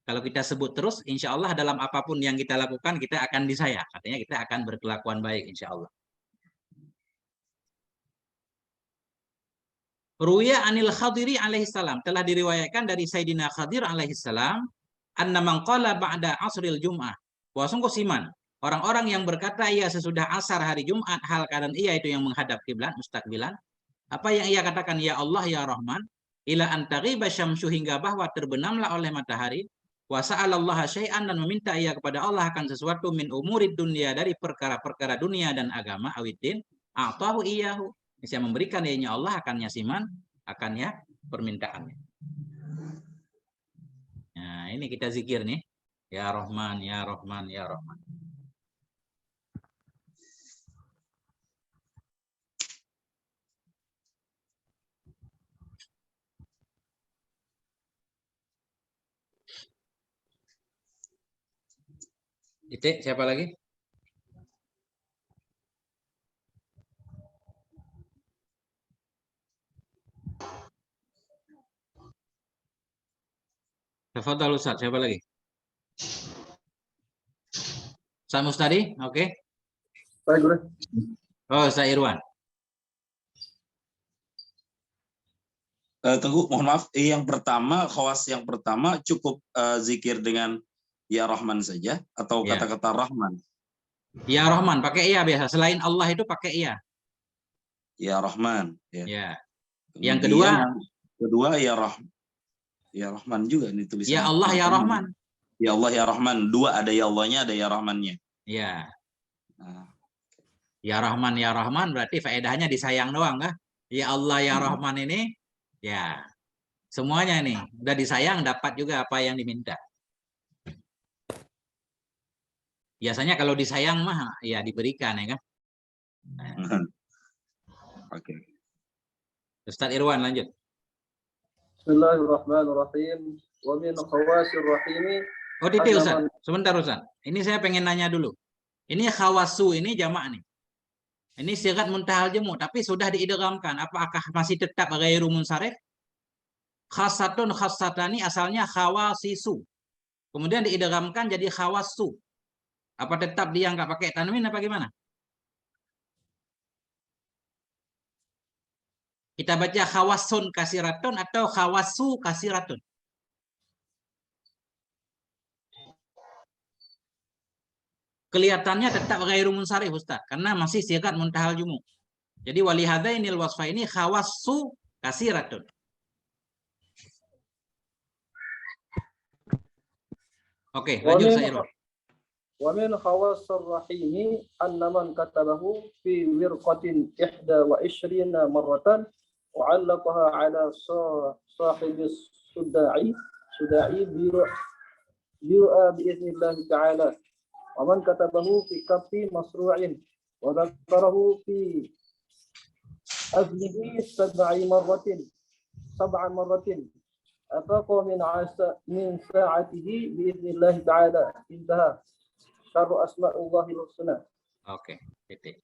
Kalau kita sebut terus, insya Allah dalam apapun yang kita lakukan, kita akan disayang. Artinya kita akan berkelakuan baik, insya Allah. Ruya anil Khadiri alaihissalam. Telah diriwayatkan dari Sayyidina Khadir alaihissalam. Anna man qala ba'da asril jum'ah. Bahwa sungguh siman. Orang-orang yang berkata ia sesudah asar hari Jumat, hal keadaan ia itu yang menghadap kiblat, mustaqbilan. Apa yang ia katakan, ya Allah, ya Rahman. Ila antaghiba syamsu, hingga bahwa terbenamlah oleh matahari. Wa sa'alallaha syai'an, dan meminta ia kepada Allah akan sesuatu min umurid dunia, dari perkara-perkara dunia dan agama, awidin, a'tahu iyahu. Bisa memberikan ianya Allah akannya siman, akannya permintaannya. Nah, ini kita zikir nih. Ya Rahman, ya Rahman, ya Rahman. Titik, siapa lagi? Tafadhal Ustaz, siapa lagi? Ustaz Mustadi, oke. Baik, Guru. Oh, Ustaz Irwan. Tunggu, mohon maaf. Yang pertama, khawas yang pertama cukup zikir dengan ya Rahman saja atau Ya. kata-kata Rahman? Ya Rahman, pakai iya biasa. Selain Allah itu pakai iya. Ya Rahman. Ya. Ya. Kemudian Yang kedua, ya Rahman juga ini tulisan. ya Allah, ya Rahman. Ya Allah, ya Rahman. Dua, ada ya Allahnya, ada ya Rahmannya. Ya. Nah. Ya Rahman berarti faedahnya disayang doang kan? Ya Allah, ya Rahman ini, ya semuanya ini udah disayang, dapat juga apa yang diminta. Biasanya kalau disayang mah ya diberikan ya kan. Nah. Oke. Ustaz Irwan lanjut. Bismillahirrahmanirrahim. Wa min khawasir rahimi. Oh titik Ustaz. Sebentar Ustaz. Ini saya pengen nanya dulu. Ini khawasu ini jamak nih. Ini sigat muntahal jemu, tapi sudah diidghamkan. Apakah masih tetap ghairu munsharif? Khassatun khassatani asalnya khawasisu. Kemudian diidghamkan jadi khawasu. Apa tetap dia nggak pakai tanwin apa gimana? Kita baca khawasun kasiratun atau khawasu kasiratun? Kelihatannya tetap ghairu munsharif Ustaz, karena masih sigat muntahal jumu. Jadi walihadainil wasfaini khawasu kasiratun. Oke, lanjut saya Irwan. Wa min khawasir rahimi anna man katabahu fi wirqatin 21 marratan wa 'allaqaha 'ala sahibis suda'i bi'a bi'iznillah ta'ala. Wa man katabahu fi kaffi masru'in wa dzakarahu fi azlihi 7 marratin ataqa min sa'atihi bi'iznillah ta'ala. Intaha. syarru asma'ullahil husna. Oke, titik.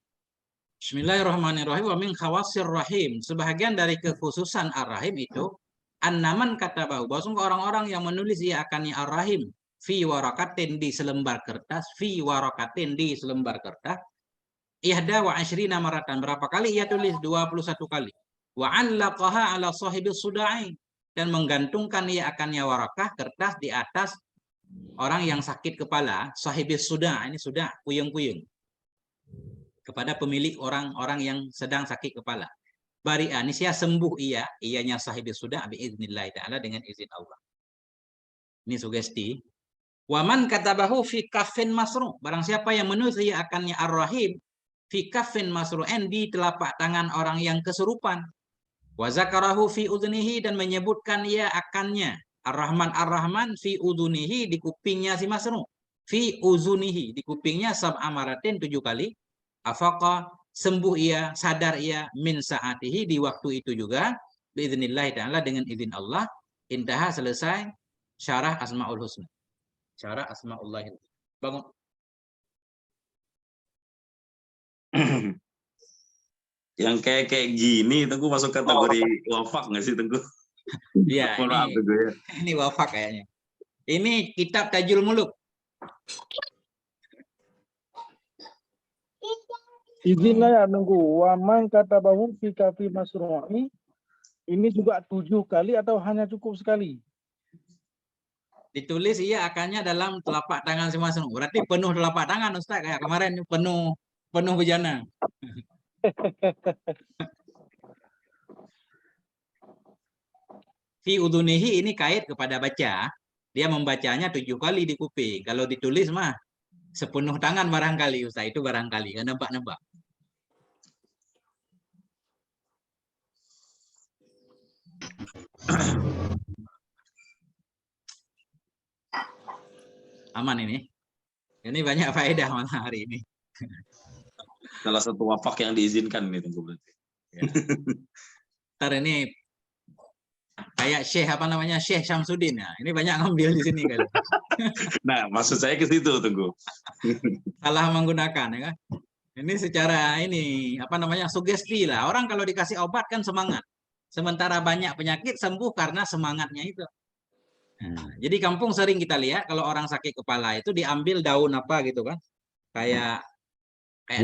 Bismillahirrahmanirrahim. Wa min khawasir rahim. Sebahagian dari kekhususan ar-rahim itu annaman katabahu, bahwa orang-orang yang menulis ia akannya ar-rahim fi warakatin, di selembar kertas, fi warakatin, di selembar kertas, ihda wa asyrina maratan, berapa kali ia tulis? 21 kali. Wa allaqaha ala sahibis sudai, dan menggantungkan ia akannya warakah, kertas, di atas orang yang sakit kepala, sahibis suda, ini sudah puyeng-puyeng, kepada pemilik orang-orang yang sedang sakit kepala. Bari'a, niscaya sembuh ianya sahibis suda biiznillah ta'ala, dengan izin Allah. Ini sugesti. Waman katabahu fi kaffin masru', barang siapa yang menulis ia akannya ar-rahim fi kaffin masru'en, di telapak tangan orang yang kesurupan. Wa zakarahu fi udhunihi, dan menyebutkan ia akannya ar-rahman ar-rahman fi udhunihi, di kupingnya si masru', fi uzunihi, di kupingnya sab'a maratin, 7 kali. Afaqa, sembuh ia, sadar ia, min saatihi, di waktu itu juga, biiznillah ta'ala, dengan izin Allah. Intaha, selesai syarah Asmaul Husna. Syarah Asmaullahil Husna. Bangun. Yang kayak gini, Tengku masuk kategori wafak nggak sih, Tengku? Iya, ini wafak kayaknya. Ini kitab Tajul Muluk. Izinlah ya nunggu. Waman katabahu fi kafi masru'i. Ini juga 7 kali atau hanya cukup sekali? Ditulis ia akannya dalam telapak tangan si masru'. Berarti penuh telapak tangan, Ustaz, kayak kemarin penuh bejana. Fi udhunihi, ini kait kepada baca. Dia membacanya 7 kali di kuping. Kalau ditulis mah sepenuh tangan barangkali, Ustaz, itu barangkali, kan nebak-nebak. Aman ini. Ini banyak faedah malam hari ini. Salah satu wafak yang diizinkan nih, Tengku, berarti. Ya. Ntar ini kayak Syekh apa namanya, Syekh Syamsuddin ya. Ini banyak ngambil di sini kali. Nah, maksud saya ke situ, Tengku. Salah menggunakan ya kan. Ini secara ini apa namanya, sugesti lah. Orang kalau dikasih obat kan semangat. Sementara banyak penyakit sembuh karena semangatnya itu. Nah, jadi kampung sering kita lihat kalau orang sakit kepala itu diambil daun apa gitu kan. Kayak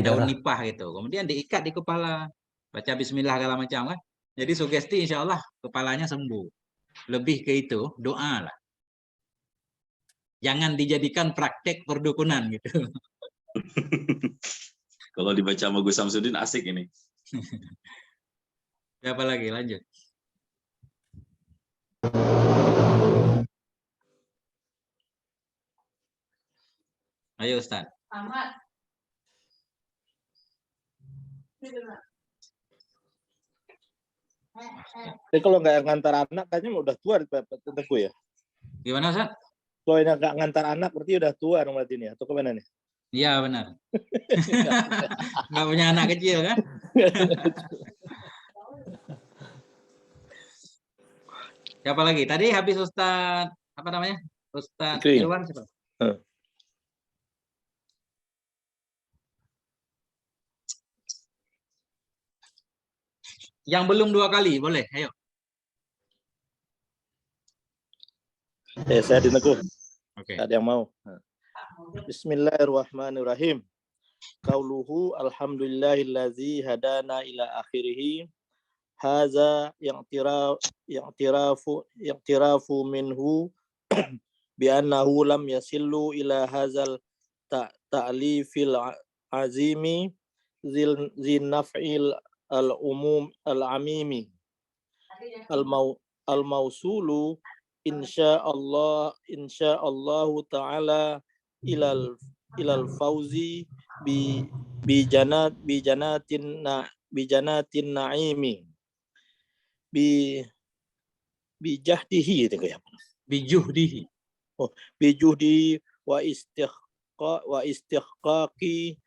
daun nipah gitu. Kemudian diikat di kepala. Baca bismillah segala macam kan. Jadi sugesti insya Allah kepalanya sembuh. Lebih ke itu, doa lah. Jangan dijadikan praktek perdukunan gitu. Kalau dibaca sama Gus Samsudin asik ini. Siapa lagi? Lanjut. Ayo Ustaz. Ahmad. Jadi kalau nggak ngantar anak, kayaknya udah tua Tengku ya. Gimana Ustaz? Kalau yang nggak ngantar anak berarti udah tua berarti ini, atau kemana nih? Iya benar. Nggak punya anak kecil kan? Siapa lagi? Tadi habis Ustaz apa namanya? Ustaz Irwan siapa? Yang belum 2 kali boleh, ayo. Saya di Tengku. Oke. Ada yang mau. Bismillahirrahmanirrahim. Qauluhu alhamdulillahillazi hadana ila akhirih. Haza yang tirafu minhu bi annahu lam yasillu ila hazal ta'lifil azimi zin naf'il al-umum al-amimi al-mausulu insyaallah ta'ala ilal fauzi bi janatin na'imi bi jahdihi itu kayak bijuhdihi. Oh, bijuhdi wa istiqaqi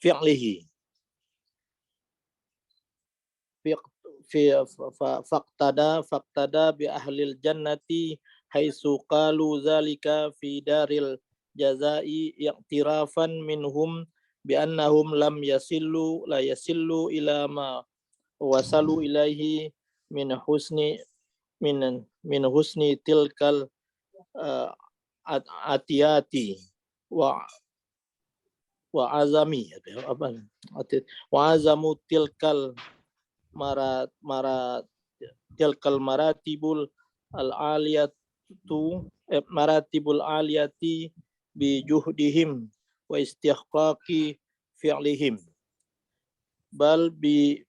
fi'lihi faqtada bi ahlil jannati haitsu qalu zalika fi daril jazai i'tirafan minhum bi annahum lam yasillu ila ma wasalu ilaihi min husni tilkal atiyati wa azami tilkal maratibul aliyati bi juhdihim wa istihqaqi fi'lihim bal bi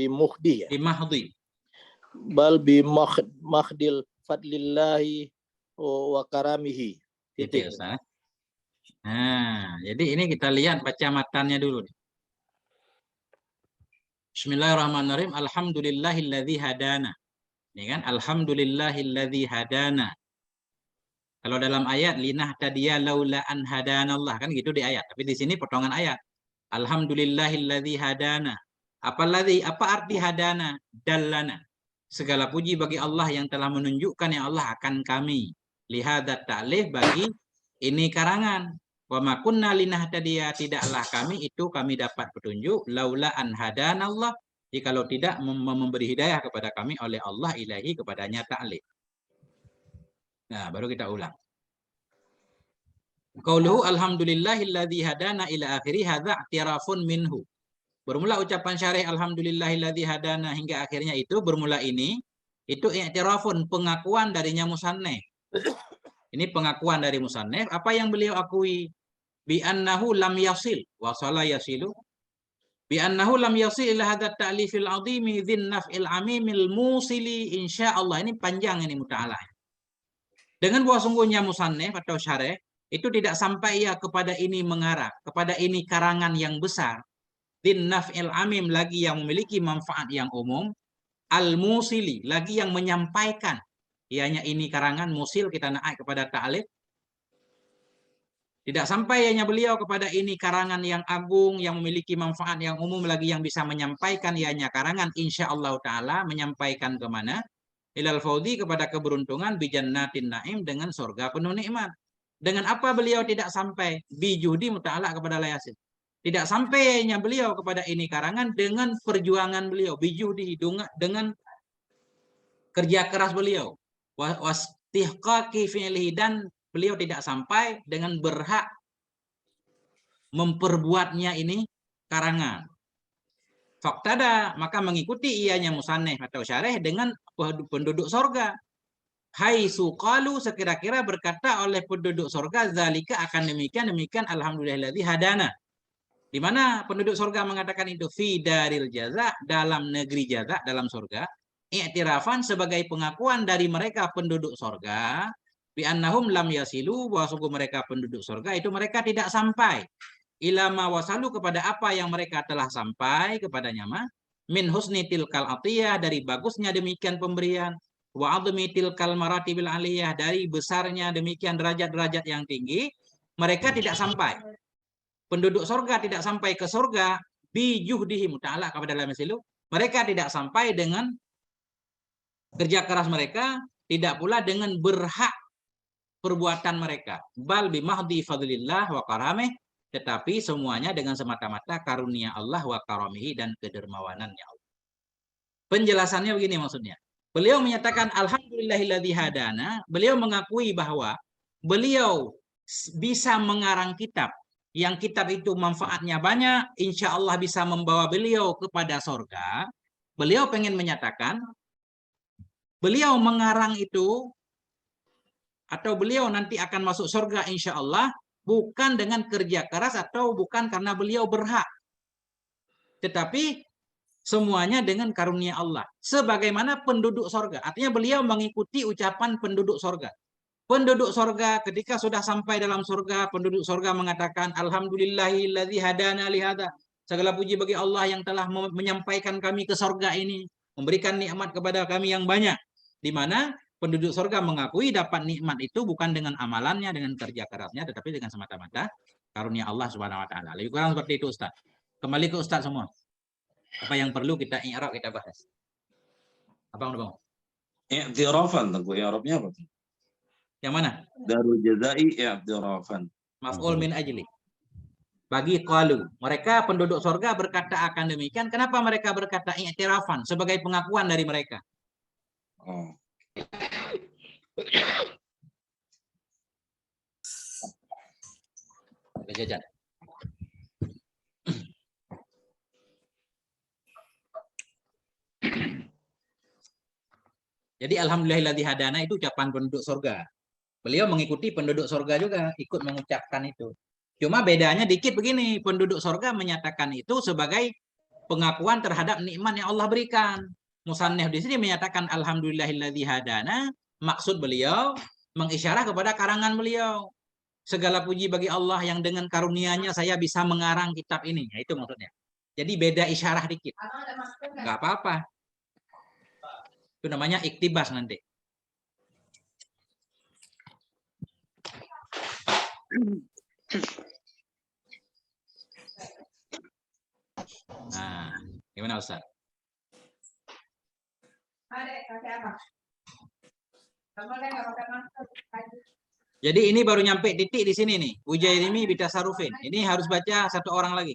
muhdi ya? Bal bi mahdil fadlillahi wa karamihi. Gitu ya, Ustaz. Nah, jadi ini kita lihat baca matannya dulu. Bismillahirrahmanirrahim. Alhamdulillahilladzi hadana. Ini kan alhamdulillahilladzi hadana. Kalau dalam ayat linahtadiya laula an hadanallah kan gitu di ayat. Tapi di sini potongan ayat. Alhamdulillahilladzi hadana. Apa arti hadana? Dallana. Segala puji bagi Allah yang telah menunjukkan yang Allah akan kami. Lihadat ta'lif bagi ini karangan. Wa ma kunna linahtadiya, tidaklah kami dapat petunjuk laula an hadanallah, jikalau tidak memberi hidayah kepada kami oleh Allah ilahi kepadanya ta'lif. Nah, baru kita ulang. Qauluhu alhamdulillahilladzi hadana ila akhiri hadza i'tirafun minhu. Bermula ucapan syarih alhamdulillahilladzi hadana hingga akhirnya itu bermula ini itu i'tirafun, pengakuan darinya musannif. Ini pengakuan dari musannif, apa yang beliau akui? Bi annahu lam yasil, wasala yasilu. Bi annahu lam yasil ila hadzal ta'lifil azimi dzin naf'il amimil musili insyaallah. Ini panjang ini muta'alah. Dengan bahwa sungguhnya musannif atau syarih itu tidak sampai ya kepada ini mengarah, kepada ini karangan yang besar. Dzin naf'il amim, lagi yang memiliki manfaat yang umum. Al-musili, lagi yang menyampaikan. Ianya ini karangan musil, kita naik kepada ta'lif. Tidak sampai hanya beliau kepada ini karangan yang agung, yang memiliki manfaat yang umum, lagi yang bisa menyampaikan ianya karangan insyaallah ta'ala, menyampaikan kemana? Ilal faudi, kepada keberuntungan, bijannatin naim, dengan surga penuh nikmat. Dengan apa beliau tidak sampai? Bijuhdi muta'ala kepada layasin. Tidak sampainya beliau kepada ini karangan dengan perjuangan beliau. Bijuhdi, dengan kerja keras beliau. Wastihqaqi fi'lihi, dan beliau tidak sampai dengan berhak memperbuatnya ini karangan. Faktada, maka mengikuti ianya musannif atau syarih dengan penduduk sorga. Hai suqalu, sekira-kira berkata oleh penduduk sorga, zalika, akan demikian alhamdulillahilladzi hadana. Di mana penduduk sorga mengatakan itu? Fi daril jaza, dalam negeri jaza, dalam sorga. I'tirafan, sebagai pengakuan dari mereka penduduk sorga, bi annahum lam yasilu, bahwa sungguh mereka penduduk sorga itu mereka tidak sampai ilama wasalu, kepada apa yang mereka telah sampai kepadanya mah, min husni tilkal atiyah, dari bagusnya demikian pemberian, wa admi tilkal maratibil aliyah, dari besarnya demikian derajat-derajat yang tinggi, mereka tidak sampai. Penduduk sorga tidak sampai ke sorga bi juhdihim ta'ala kepada dalam silu, mereka tidak sampai dengan kerja keras mereka, tidak pula dengan berhak perbuatan mereka. Bal bi mahdi fadlillah wa karamih, tetapi semuanya dengan semata-mata karunia Allah wa karamihi, dan kedermawanannya Allah. Penjelasannya begini maksudnya. Beliau menyatakan alhamdulillahilladzi hadana, beliau mengakui bahwa beliau bisa mengarang kitab, yang kitab itu manfaatnya banyak, insya Allah bisa membawa beliau kepada sorga. Beliau pengen menyatakan beliau mengarang itu, atau beliau nanti akan masuk surga insya Allah, bukan dengan kerja keras atau bukan karena beliau berhak, tetapi semuanya dengan karunia Allah. Sebagaimana penduduk surga, artinya beliau mengikuti ucapan penduduk surga. Penduduk surga ketika sudah sampai dalam surga, penduduk surga mengatakan alhamdulillahilladzi hadana li hadza. Segala puji bagi Allah yang telah menyampaikan kami ke surga ini, memberikan nikmat kepada kami yang banyak. Di mana penduduk surga mengakui dapat nikmat itu bukan dengan amalannya, dengan kerja kerasnya, tetapi dengan semata-mata karunia Allah Subhanahu wa taala. Lebih kurang seperti itu, Ustaz. Kembali ke Ustaz semua. Apa yang perlu kita i'rab, kita bahas. Abang, Bang. I'tirafan, tengku i'rabnya apa? Yang mana? Darul jazai i'tirafan. Maf'ul min ajli. Bagi qalu, mereka penduduk surga berkata akan demikian. Kenapa mereka berkata i'tirafan? Sebagai pengakuan dari mereka. Oh. Jajan. Jadi alhamdulillahilladzi hadana itu ucapan penduduk surga. Beliau mengikuti penduduk surga juga, ikut mengucapkan itu. Cuma bedanya dikit begini, penduduk surga menyatakan itu sebagai pengakuan terhadap nikmat yang Allah berikan. Musannif di sini menyatakan alhamdulillahilladzi hadana, maksud beliau mengisyarah kepada karangan beliau. Segala puji bagi Allah yang dengan karunia-Nya saya bisa mengarang kitab ini. Ya, itu maksudnya. Jadi beda isyarah dikit. Enggak apa-apa. Itu namanya iktibas nanti. Nah, gimana Ustaz? Jadi ini baru nyampe titik di sini nih. Ujairimi bitasarufin. Ini harus baca satu orang lagi.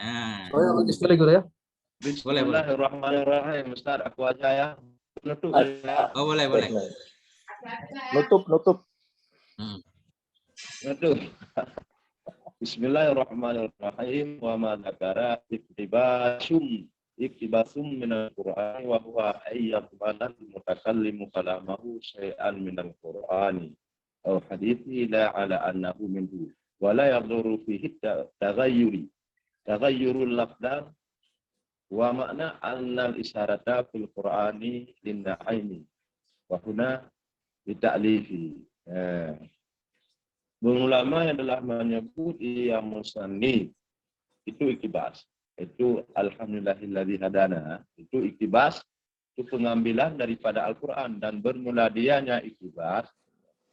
Nah. Oh, sekali guru ya. Boleh, boleh. Bismillahirrahmanirrahim. Ustaz, aku aja ya. Nutup. Oh, boleh, boleh. Nutup. Nutup. Bismillahirrahmanirrahim. Wa ma dzakara iktibasum minal Qur'ani wa huwa ayyaqbalan mutakallimu kalamahu syai'an minal Qur'ani aw hadithi la ala annahu minhu wa la yadhuru fihi taghayyurul lafdh wa makna annal isyarata fil Qur'ani linna'aini wa huna bita'lifi. Ulama yang telah menyebut yang musannif itu iktibas, itu alhamdulillahilladzi hadana, itu iktibas, itu pengambilan daripada Al-Qur'an, dan bermula dianya iktibas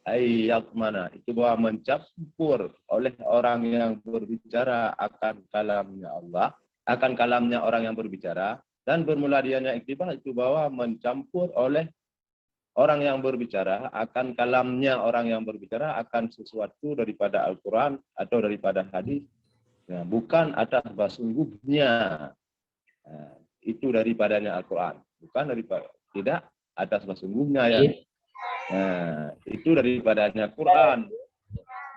ayat mana itu bahwa mencampur oleh orang yang berbicara akan kalamnya Allah, akan kalamnya orang yang berbicara, dan bermula dianya iktibas itu bahwa mencampur oleh orang yang berbicara akan kalamnya orang yang berbicara akan sesuatu daripada Al-Quran atau daripada hadis, nah, bukan atas sungguhnya, nah, itu daripadanya Al-Quran, bukan daripada, tidak atas sungguhnya ya, nah, itu daripadanya Quran.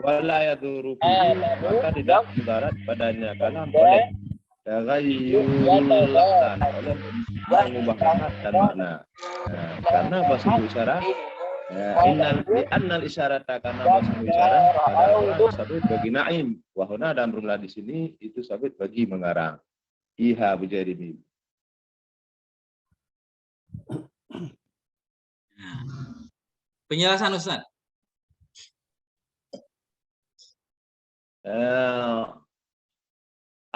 Wala yadhuru fihi, maka tidak mudarat padanya kalam oleh taghayyurul lafzan, oleh mengubah lafaz dan makna. Nah, karena bahasa isyarat, innal isyarata, karena bahasa isyarat adalah sabit bagi naim, wahuna dan bermula di sini itu sabit bagi mengarang. Iha bujairimi. Penjelasan Ustaz.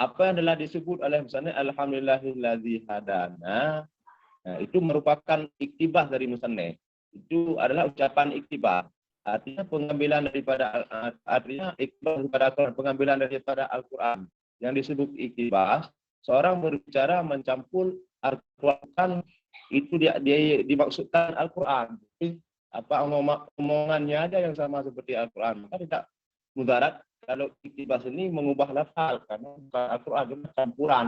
Apa yang telah disebut oleh misalnya alhamdulillahilladzi hadana, nah, itu merupakan iktibas dari musannif. Itu adalah ucapan iktibas. Artinya pengambilan daripada, artinya iktibas daripada Al-Quran, pengambilan daripada Al-Quran. Yang disebut iktibas, seorang berbicara mencampur Al-Quran, itu dia dimaksudkan Al-Quran. Apa omongannya aja yang sama seperti Al-Quran, maka tidak mudarat kalau iktibas ini mengubah lafal, karena bukan Al-Quran, itu campuran,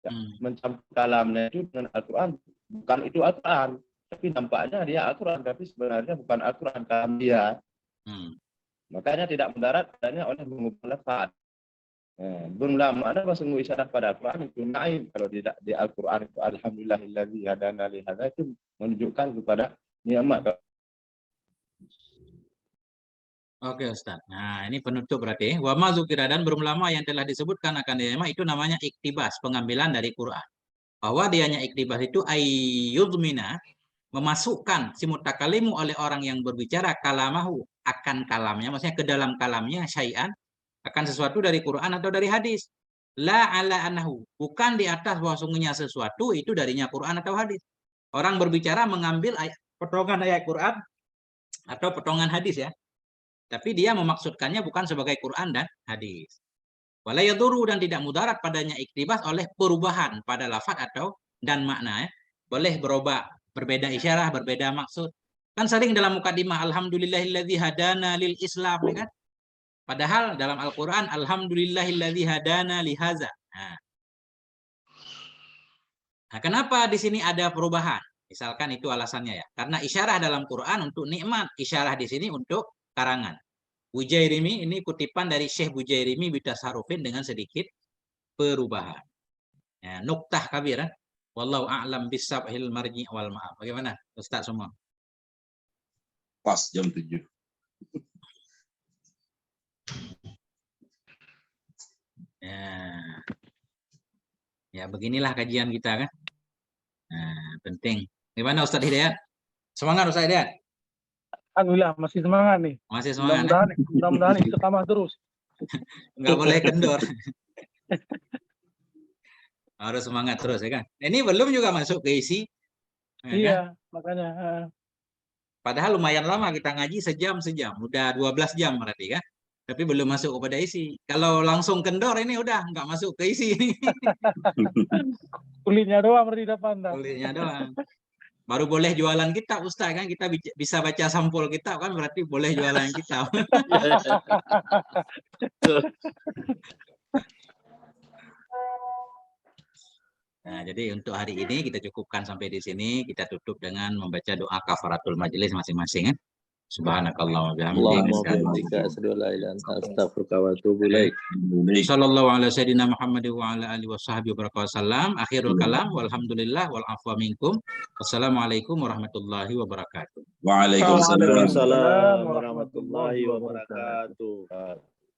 ya, mencampur kalamnya itu dengan Al-Quran, bukan itu Al-Quran, tapi nampaknya dia Al-Quran, tapi sebenarnya bukan Al-Quran kalam dia. Makanya tidak mudarat adanya oleh mengubah lafal. Berulama ada sungguh isyarat pada Al-Quran itu naim, kalau tidak di Al-Quran itu alhamdulillahilladzi hadana li hadza, itu menunjukkan kepada nikmat. Oke Ustaz. Nah ini penutup berarti. Wa ma dzukira, dan berulama yang telah disebutkan akan nikmat itu namanya iktibas, pengambilan dari Quran. Bahwa dianya iktibas itu ayyudmina, memasukkan si mutakalimu oleh orang yang berbicara kalamahu, akan kalamnya, maksudnya ke dalam kalamnya syai'an, akan sesuatu dari Quran atau dari hadis. La ala annahu, bukan di atas bahwa sungguhnya sesuatu itu darinya Quran atau hadis. Orang berbicara mengambil potongan ayat Quran atau potongan hadis ya. Tapi dia memaksudkannya bukan sebagai Quran dan hadis. Wala yadhuru, dan tidak mudarat padanya iktibas oleh perubahan pada lafaz atau dan makna ya. Boleh berubah Berbeda isyarah, berbeda maksud. Kan sering dalam mukadimah alhamdulillahilladzi hadana lil Islam, ya kan? Padahal dalam Al-Qur'an alhamdulillahilladzi hadana li hadza. Nah, kenapa di sini ada perubahan? Misalkan itu alasannya ya. Karena isyarah dalam Quran untuk nikmat, isyarah di sini untuk karangan. Bujairimi ini kutipan dari Syekh Bujairimi bitasarufin dengan sedikit perubahan. Ya, nuktah kabir. Wallahu a'lam bisabhil marji wal ma'ab. Bagaimana Ustaz semua? Pas jam 7. Ya, beginilah kajian kita kan. Nah, penting. Gimana Ustaz Hidayat? Semangat Ustaz Hidayat? Alhamdulillah masih semangat nih. Masih semangat. Mudah-mudahan istiqamah terus. Nggak boleh kendor. Harus semangat terus ya kan. Ini belum juga masuk ke isi. Ya, iya, kan? makanya. Padahal lumayan lama kita ngaji sejam. Udah 12 jam berarti kan. Tapi belum masuk kepada isi. Kalau langsung kendor ini udah nggak masuk ke isi. Kulitnya doang berarti depan. Kulitnya doang. Baru boleh jualan kitab Ustaz kan. Kita bisa baca sampul kitab kan berarti boleh jualan kitab. Nah, jadi untuk hari ini kita cukupkan sampai di sini. Kita tutup dengan membaca doa kafaratul majelis masing-masing. Subhanakallah wa bihamdika asyhadu an la ilaha illa anta astaghfiruka wa atubu ilaik. Sallallahu ala sayyidina Muhammad wa ala alihi washabbihi wasallam. Akhirul kalam walhamdulillah wal afwa minkum. Wassalamualaikum warahmatullahi wabarakatuh. Waalaikumsalam warahmatullahi wabarakatuh.